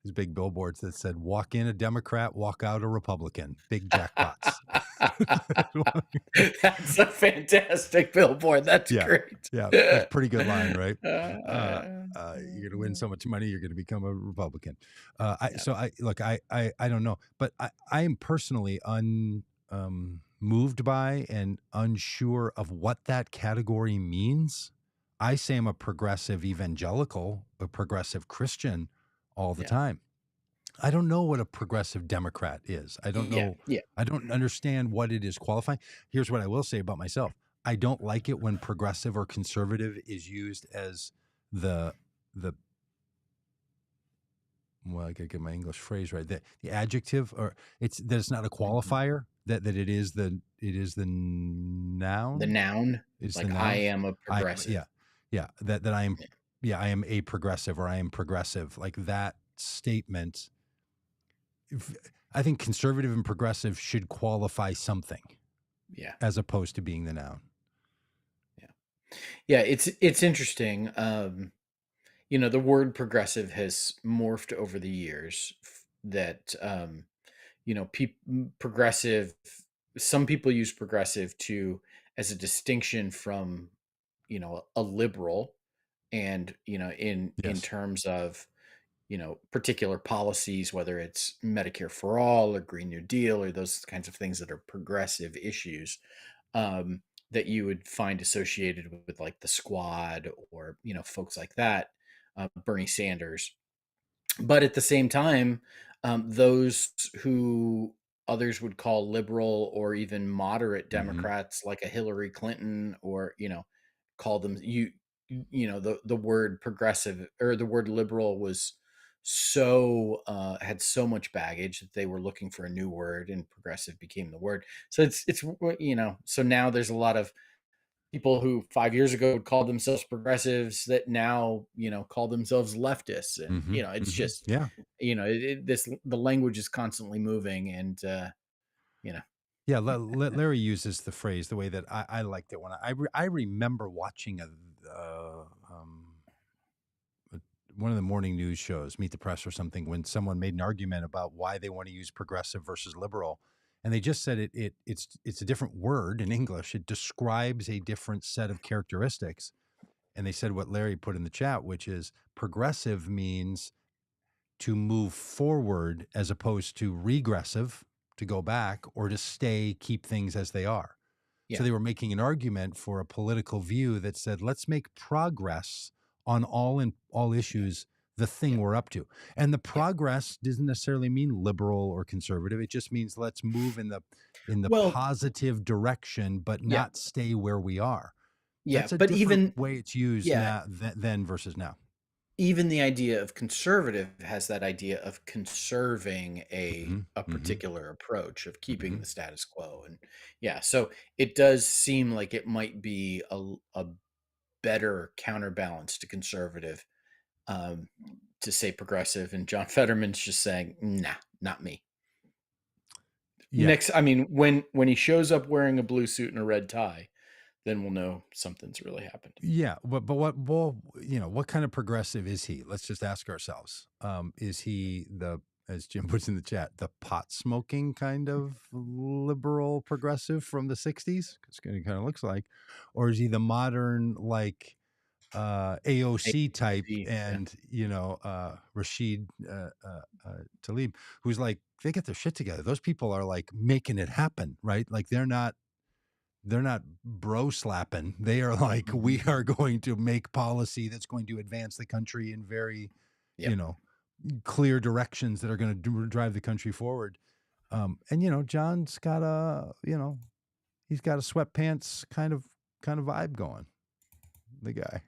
[SPEAKER 1] These big billboards that said, "Walk in a Democrat, walk out a Republican." Big jackpots.
[SPEAKER 2] That's a fantastic billboard. That's
[SPEAKER 1] Yeah,
[SPEAKER 2] great.
[SPEAKER 1] yeah, that's a pretty good line, right? Uh, you're gonna win so much money, you're gonna become a Republican.
[SPEAKER 2] Yeah,
[SPEAKER 1] I look, I don't know, but I am personally moved by and unsure of what that category means. I say I'm a progressive evangelical, a progressive Christian all the
[SPEAKER 2] yeah,
[SPEAKER 1] time. I don't know what a progressive Democrat is. I don't
[SPEAKER 2] yeah,
[SPEAKER 1] know.
[SPEAKER 2] yeah,
[SPEAKER 1] I don't understand what it is qualifying. Here's what I will say about myself. I don't like it when progressive or conservative is used as the well, I gotta get my English phrase right. The adjective, or it's that it's not a
[SPEAKER 2] mhm.
[SPEAKER 1] qualifier, that it is the
[SPEAKER 2] The
[SPEAKER 1] noun.
[SPEAKER 2] noun,
[SPEAKER 1] Is the
[SPEAKER 2] like, I
[SPEAKER 1] noun.
[SPEAKER 2] am a
[SPEAKER 1] I
[SPEAKER 2] progressive.
[SPEAKER 1] Yeah. Yeah. That I am,
[SPEAKER 2] Yeah,
[SPEAKER 1] yeah, I am a progressive, or I am progressive. Like that statement, if, I think conservative and progressive should qualify something
[SPEAKER 2] yeah,
[SPEAKER 1] as opposed to being the noun.
[SPEAKER 2] yeah. Yeah, it's interesting, the word progressive has morphed over the years, that, progressive, some people use progressive to as a distinction from, a liberal, and, in
[SPEAKER 1] Yes.
[SPEAKER 2] terms of, particular policies, whether it's Medicare for all or Green New Deal or those kinds of things that are progressive issues, um, that you would find associated with, like, the Squad, or, folks like that, Bernie Sanders. But at the same time, those who others would call liberal or even moderate
[SPEAKER 1] Hmm.
[SPEAKER 2] Democrats, like a Hillary Clinton, or, call them the word progressive or the word liberal was had so much baggage that they were looking for a new word, and progressive became the word. So so now there's a lot of people who 5 years ago would call themselves progressives that now, call themselves leftists, and,
[SPEAKER 1] Hmm.
[SPEAKER 2] it's
[SPEAKER 1] Hmm.
[SPEAKER 2] just,
[SPEAKER 1] Yeah.
[SPEAKER 2] the language is constantly moving, and, you know
[SPEAKER 1] Yeah, Larry uses the phrase the way that I liked it when I remember watching uh, um, one of the morning news shows, Meet the Press or something, when someone made an argument about why they want to use progressive versus liberal, and they just said it's a different word in English. It describes a different set of characteristics, and they said what Larry put in the chat, which is progressive means to move forward as opposed to regressive, to go back, or to stay, keep things as they are. So
[SPEAKER 2] yeah,
[SPEAKER 1] they were making an argument for a political view that said, let's make progress on all
[SPEAKER 2] yeah,
[SPEAKER 1] issues the thing
[SPEAKER 2] yeah,
[SPEAKER 1] we're up to. And the
[SPEAKER 2] yeah.
[SPEAKER 1] progress doesn't necessarily mean liberal or conservative. It just means let's move in the
[SPEAKER 2] Well,
[SPEAKER 1] positive direction, but
[SPEAKER 2] yeah,
[SPEAKER 1] not stay where we are.
[SPEAKER 2] yeah,
[SPEAKER 1] That's a
[SPEAKER 2] but
[SPEAKER 1] different
[SPEAKER 2] even
[SPEAKER 1] way it's used
[SPEAKER 2] yeah,
[SPEAKER 1] now then versus now.
[SPEAKER 2] even the idea of conservative has that idea of conserving
[SPEAKER 1] Hmm.
[SPEAKER 2] a
[SPEAKER 1] Hmm.
[SPEAKER 2] particular approach of keeping
[SPEAKER 1] Hmm.
[SPEAKER 2] the status quo, and yeah, so it does seem like it might be a better counterbalance to conservative, um, to say progressive, and John Fetterman's just saying, "Nah, not me."
[SPEAKER 1] Yeah.
[SPEAKER 2] Next, I mean, when he shows up wearing a blue suit and a red tie, then we'll know something's really happened.
[SPEAKER 1] Yeah, but what well, what kind of progressive is he? Let's just ask ourselves. Is he the, as Jim puts in the chat, the pot smoking kind of liberal progressive from the 60s? Because it kind of looks like, or is he the modern, like, AOC type,
[SPEAKER 2] AOC, yeah,
[SPEAKER 1] and Rashid Tlaib, who's like, they get their shit together. Those people are like making it happen, right? Like they're not bro slapping. They are like,
[SPEAKER 2] mhm,
[SPEAKER 1] we are going to make policy that's going to advance the country in very, you
[SPEAKER 2] yep,
[SPEAKER 1] know, clear directions that are going to drive the country forward. And John's got he's got a sweatpants kind of vibe going. The guy.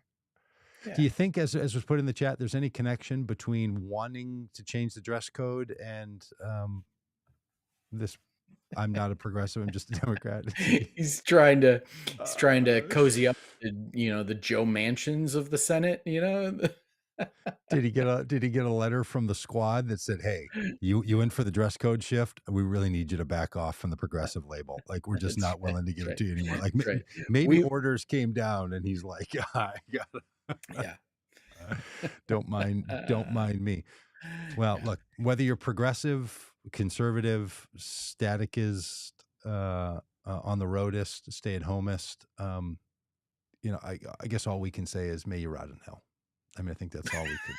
[SPEAKER 1] Do
[SPEAKER 2] Yeah.
[SPEAKER 1] you think, as was put in the chat, there's any connection between wanting to change the dress code and this? I'm not a progressive. I'm just a Democrat.
[SPEAKER 2] He's trying to
[SPEAKER 1] Uh,
[SPEAKER 2] cozy up to, the Joe Mansions of the Senate, you know?
[SPEAKER 1] did he get a letter from the squad that said, "Hey, you in for the dress code shift? We really need you to back off from the progressive label. Like, we're just
[SPEAKER 2] That's
[SPEAKER 1] not
[SPEAKER 2] right,
[SPEAKER 1] willing to
[SPEAKER 2] that's
[SPEAKER 1] give it
[SPEAKER 2] right,
[SPEAKER 1] to you anymore." Like,
[SPEAKER 2] that's right.
[SPEAKER 1] maybe
[SPEAKER 2] We
[SPEAKER 1] orders came down, and he's like, "I got
[SPEAKER 2] Yeah.
[SPEAKER 1] don't mind me." Well,
[SPEAKER 2] Yeah,
[SPEAKER 1] look, whether you're progressive, conservative, staticist, on the roadist, stay at homist, I guess all we can say is, may you rot in hell. I mean, I think that's all we could.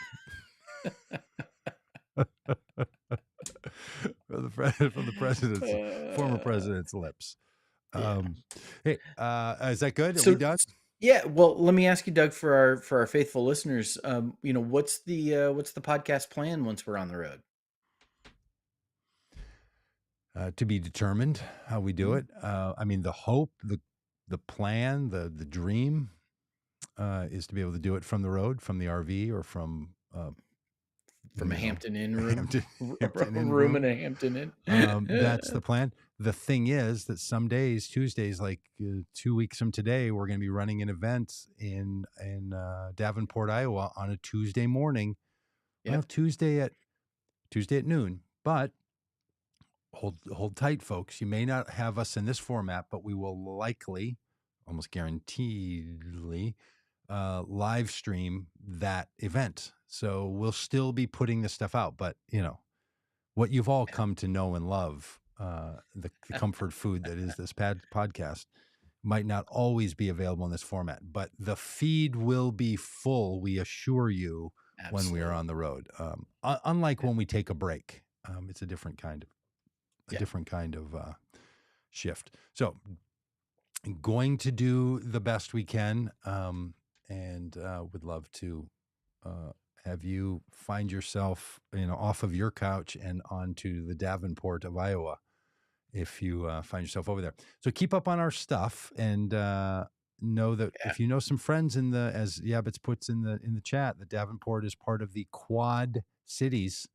[SPEAKER 1] From the president's former
[SPEAKER 2] uh,
[SPEAKER 1] president's lips.
[SPEAKER 2] yeah.
[SPEAKER 1] Um, hey, is that good? Are we
[SPEAKER 2] So
[SPEAKER 1] done?
[SPEAKER 2] yeah, well, let me ask you, Doug, for our faithful listeners, what's the podcast plan once we're on the road?
[SPEAKER 1] To be determined how we do
[SPEAKER 2] Mhm.
[SPEAKER 1] it. I mean, the hope, the plan, the dream is to be able to do it from the road, from the RV, or from
[SPEAKER 2] From a
[SPEAKER 1] you know
[SPEAKER 2] Hampton Inn
[SPEAKER 1] a
[SPEAKER 2] room,
[SPEAKER 1] Hampton Inn
[SPEAKER 2] room
[SPEAKER 1] room.
[SPEAKER 2] in a Hampton Inn.
[SPEAKER 1] That's the plan. The thing is that some days, Tuesdays, like 2 weeks from today, we're going to be running an event in Davenport, Iowa, on a Tuesday morning. Well,
[SPEAKER 2] Yep,
[SPEAKER 1] Tuesday at noon. But hold tight, folks. You may not have us in this format, but we will likely, almost guaranteedly, live stream that event. So we'll still be putting this stuff out, but what you've all come to know and love, the comfort food that is this podcast, might not always be available in this format, but the feed will be full, we assure you, when we are
[SPEAKER 2] absolutely.
[SPEAKER 1] on the road. Unlike
[SPEAKER 2] Yeah,
[SPEAKER 1] when we take a break, it's a
[SPEAKER 2] yeah,
[SPEAKER 1] different kind of shift. So, going to do the best we can, and would love to uh, have you find yourself, off of your couch and onto the Davenport of Iowa if you find yourself over there. So keep up on our stuff, and know that
[SPEAKER 2] yeah.
[SPEAKER 1] if you know some friends as Yabbits puts in the chat, that Davenport is part of the Quad Cities.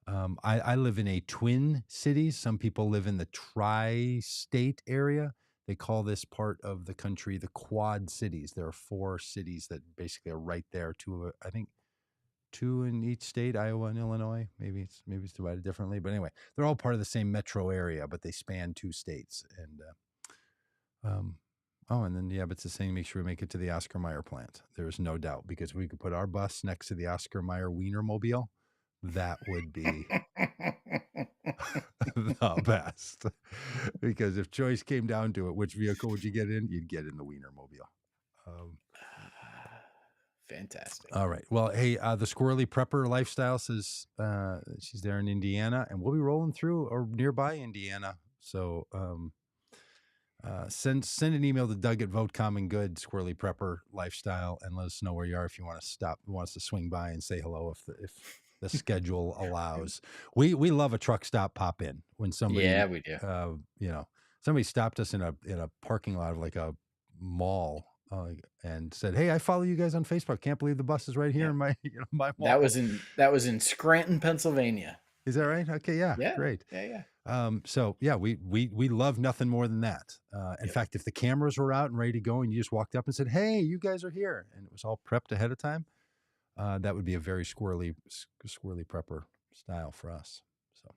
[SPEAKER 1] I live in a twin cities. Some people live in the tri-state area. They call this part of the country the Quad Cities. There are 4 cities that basically are right there. I think two in each state, Iowa and Illinois. Maybe it's divided differently, but anyway, they're all part of the same metro area, but they span 2 states. And oh, and then Yabbits is saying, make sure we make it to the Oscar Mayer plant. There is no doubt, because we could put our bus next to the Oscar Mayer Wienermobile. That would be the best. Because if choice came down to it, which vehicle would you get in? You'd get in the Wienermobile. Um,
[SPEAKER 2] Fantastic.
[SPEAKER 1] all right. Well, hey, the Squirrely Prepper Lifestyle says she's there in Indiana, and we'll be rolling through or nearby Indiana. So send an email to Doug at Vote Common Good, Squirrely Prepper Lifestyle, and let us know where you are if you want to stop, want us to swing by and say hello if the schedule allows. We love a truck stop pop in when
[SPEAKER 2] Yeah,
[SPEAKER 1] somebody
[SPEAKER 2] we do.
[SPEAKER 1] uh, you know somebody stopped us in a parking lot of like a mall, and said, "Hey, I follow you guys on Facebook. Can't believe the bus is right here
[SPEAKER 2] Yeah.
[SPEAKER 1] in my my
[SPEAKER 2] That
[SPEAKER 1] mall."
[SPEAKER 2] was in Scranton, Pennsylvania.
[SPEAKER 1] Is that right? Okay, yeah,
[SPEAKER 2] Yeah,
[SPEAKER 1] great.
[SPEAKER 2] yeah, yeah.
[SPEAKER 1] So yeah, we love nothing more than that. In
[SPEAKER 2] Yep.
[SPEAKER 1] fact, if the cameras were out and ready to go, and you just walked up and said, "Hey, you guys are here," and it was all prepped ahead of time, that would be a very squirrely prepper style for us. So,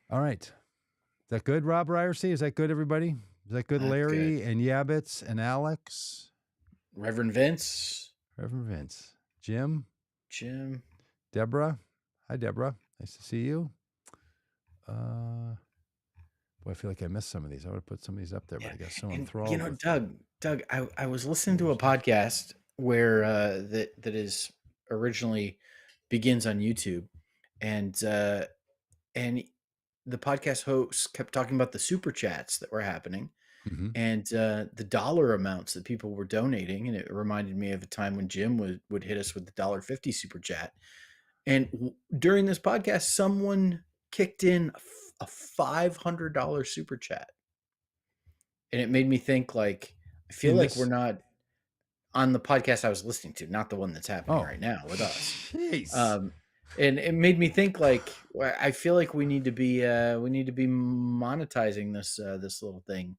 [SPEAKER 1] all right, is that good, Rob Ryerse? Is that good, everybody? Is that good,
[SPEAKER 2] That's good.
[SPEAKER 1] Larry and Yabbits and Alex,
[SPEAKER 2] Reverend Vince,
[SPEAKER 1] Reverend Vince, Jim,
[SPEAKER 2] Jim.
[SPEAKER 1] Deborah? Hi, Deborah. Nice to see you. Uh, Boy, I feel like I missed some of these. I would have put some of these up there, but
[SPEAKER 2] Yeah.
[SPEAKER 1] I got so
[SPEAKER 2] And
[SPEAKER 1] enthralled with
[SPEAKER 2] Doug, I was listening to a
[SPEAKER 1] Taylor Swift.
[SPEAKER 2] podcast where that is originally begins on YouTube, and and the podcast host kept talking about the super chats that were happening,
[SPEAKER 1] Hmm.
[SPEAKER 2] and the dollar amounts that people were donating, and it reminded me of a time when Jim would hit us with the $1.50 super chat. And during this podcast, someone kicked in a $500 super chat, and it made me think, like, I feel
[SPEAKER 1] In
[SPEAKER 2] like we're
[SPEAKER 1] this,
[SPEAKER 2] not. on the podcast I was listening to, not the one that's happening
[SPEAKER 1] Oh,
[SPEAKER 2] right now with us.
[SPEAKER 1] jeez.
[SPEAKER 2] Um, and it made me think like I feel like we need to be monetizing this little thing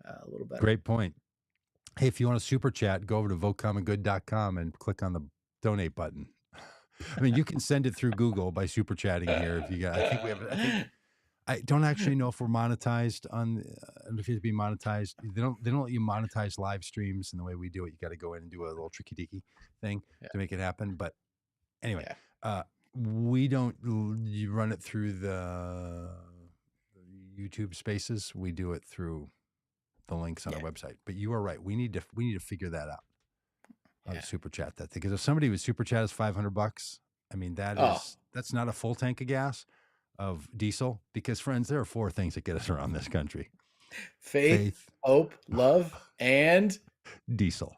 [SPEAKER 2] a little better.
[SPEAKER 1] Great point. Hey, if you want a super chat, go over to votecommon.good.com and click on the donate button. I mean, you can send it through Google by super chatting here if you got. I think we have. I don't actually know if we're monetized on. If it to be monetized, they don't let you monetize live streams in the way we do it. You got to go in and do a little tricky dicky thing
[SPEAKER 2] Yeah.
[SPEAKER 1] to make it happen. But anyway,
[SPEAKER 2] Yeah.
[SPEAKER 1] we don't. You run it through the YouTube Spaces. We do it through the links on our website. But you are right. We need to figure that out. How to super chat that thing, because if somebody would super chat us $500, I mean that's not a full tank of gas of diesel. Because friends, there are 4 things that get us around this country:
[SPEAKER 2] Faith, hope, love, and
[SPEAKER 1] diesel.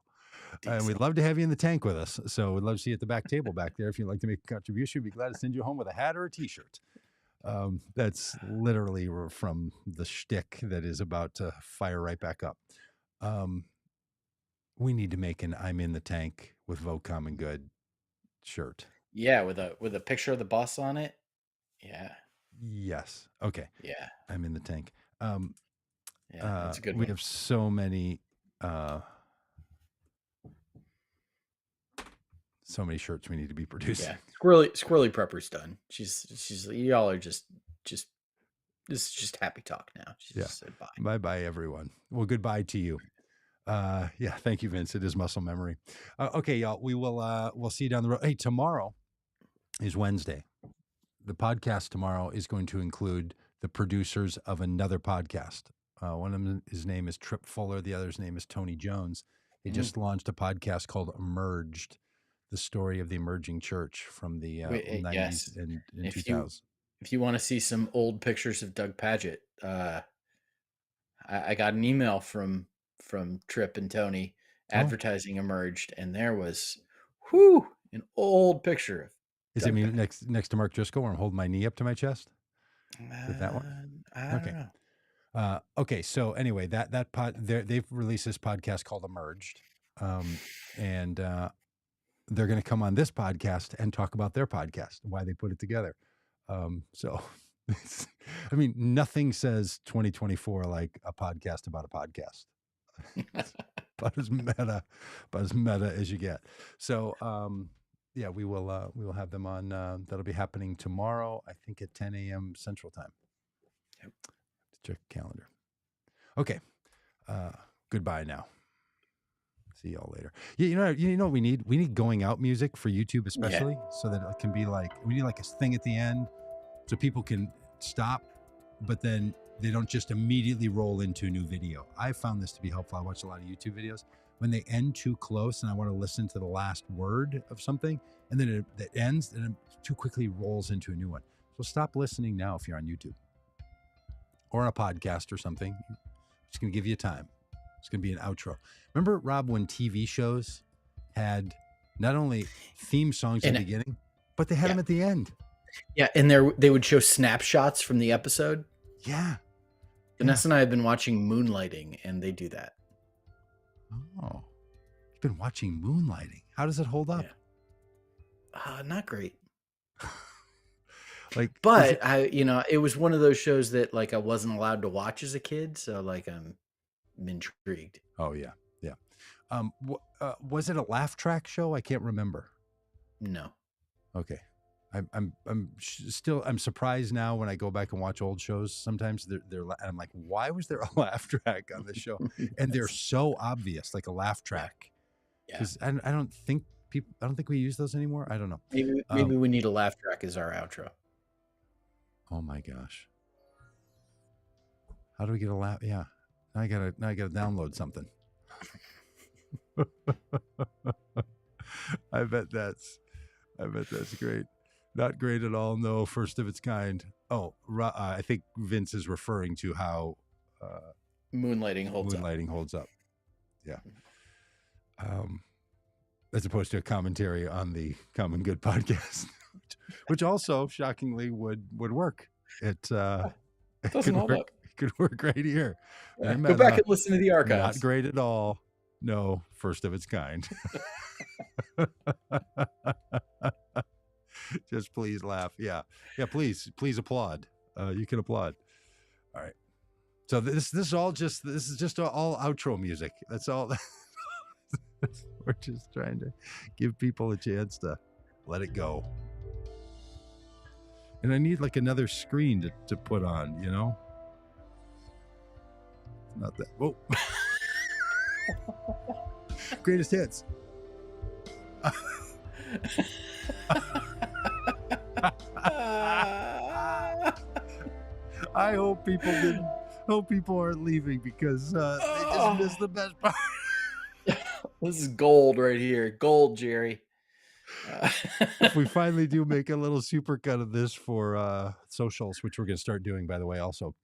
[SPEAKER 1] And we'd love to have you in the tank with us. So we'd love to see you at the back table back there. If you'd like to make a contribution, we'd be glad to send you home with a hat or a T-shirt. That's literally from the shtick that is about to fire right back up. We need to make an "I'm in the tank with Vote Common Good" shirt.
[SPEAKER 2] Yeah, with a picture of the bus on it. Yeah.
[SPEAKER 1] Yes. Okay.
[SPEAKER 2] Yeah.
[SPEAKER 1] I'm in the tank.
[SPEAKER 2] Yeah, that's a good
[SPEAKER 1] we
[SPEAKER 2] one.
[SPEAKER 1] have so many shirts we need to be producing.
[SPEAKER 2] Yeah. Squirrely Prepper's done. She's y'all are just this is just happy talk now. She just said bye.
[SPEAKER 1] Bye everyone. Well, goodbye to you. Yeah, thank you, Vince. It is muscle memory. Okay, y'all. We'll see you down the road. Hey, tomorrow is Wednesday. The podcast tomorrow is going to include the producers of another podcast. One of them, his name is Trip Fuller. The other's name is Tony Jones. They just launched a podcast called Emerged, the story of the emerging church from the 90s and 2000s.
[SPEAKER 2] If you want to see some old pictures of Doug Pagitt, I got an email from Trip and Tony advertising Emerged, and there was an old picture of
[SPEAKER 1] Is it me next to Mark Driscoll where I'm holding my knee up to my chest? Is that one?
[SPEAKER 2] I don't know.
[SPEAKER 1] Okay. So anyway, they've released this podcast called Emerged, and they're going to come on this podcast and talk about their podcast, why they put it together. So, I mean, nothing says 2024 like a podcast about a podcast. about as meta as you get. So, yeah, we will have them on. That'll be happening tomorrow, I think at 10 a.m. Central Time. Yep. Check the calendar. Okay. Goodbye now. See y'all later. You know what we need? We need going out music for YouTube, especially, so that it can be like, we need like a thing at the end so people can stop, but then they don't just immediately roll into a new video. I found this to be helpful. I watch a lot of YouTube videos. When they end too close and I want to listen to the last word of something, and then it ends and it too quickly rolls into a new one. So stop listening now if you're on YouTube or on a podcast or something. It's going to give you time. It's going to be an outro. Remember, Rob, when TV shows had not only theme songs at the beginning, but they had them at the end.
[SPEAKER 2] Yeah, and they would show snapshots from the episode.
[SPEAKER 1] Yeah.
[SPEAKER 2] Vanessa and I have been watching Moonlighting, and they do that.
[SPEAKER 1] Oh, you've been watching Moonlighting. How does it hold up?
[SPEAKER 2] Yeah. Not great.
[SPEAKER 1] But
[SPEAKER 2] it was one of those shows that like I wasn't allowed to watch as a kid, so like I'm intrigued.
[SPEAKER 1] Oh yeah. Was it a laugh track show? I can't remember.
[SPEAKER 2] No.
[SPEAKER 1] Okay. I'm surprised now when I go back and watch old shows. Sometimes I'm like, why was there a laugh track on this show? And they're so obvious, like a laugh track. Because I don't think we use those anymore. I don't know.
[SPEAKER 2] Maybe we need a laugh track as our outro.
[SPEAKER 1] Oh my gosh. How do we get a laugh? Yeah. Now I gotta download something. I bet that's great. Not great at all. No, first of its kind. Oh, I think Vince is referring to how
[SPEAKER 2] Moonlighting holds up.
[SPEAKER 1] Yeah. As opposed to a commentary on the Common Good podcast, which also shockingly would work. It
[SPEAKER 2] doesn't hold up.
[SPEAKER 1] It could work right here.
[SPEAKER 2] Go back and listen to the archives.
[SPEAKER 1] Not great at all. No, first of its kind. Just please laugh. Yeah. Yeah, please applaud. You can applaud. All right. So this is just all outro music. That's all. We're just trying to give people a chance to let it go. And I need like another screen to put on, you know? Not that. Whoa. Greatest hits. I hope people didn't. Hope people aren't leaving because they just missed the best part.
[SPEAKER 2] This is gold right here. Gold, Jerry.
[SPEAKER 1] If we finally do make a little supercut of this for socials, which we're going to start doing, by the way, also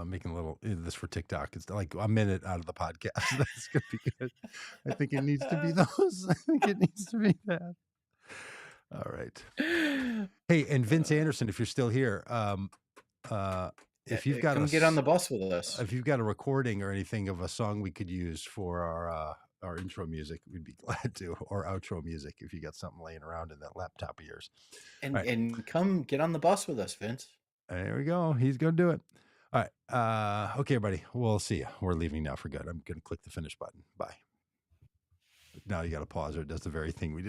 [SPEAKER 1] making a little this for TikTok. It's like a minute out of the podcast. That's going to be good. I think it needs to be those. I think it needs to be that. All right. Hey, and Vince Anderson, if you're still here, if you've got
[SPEAKER 2] come get on the bus with us.
[SPEAKER 1] if you've got a recording or anything of a song we could use for our intro music, we'd be glad to, or outro music if you got something laying around in that laptop of yours.
[SPEAKER 2] And come get on the bus with us, Vince.
[SPEAKER 1] There we go. He's gonna do it. All right. Okay, everybody. We'll see you. We're leaving now for good. I'm gonna click the finish button. Bye. Now you got to pause, or it does the very thing we did.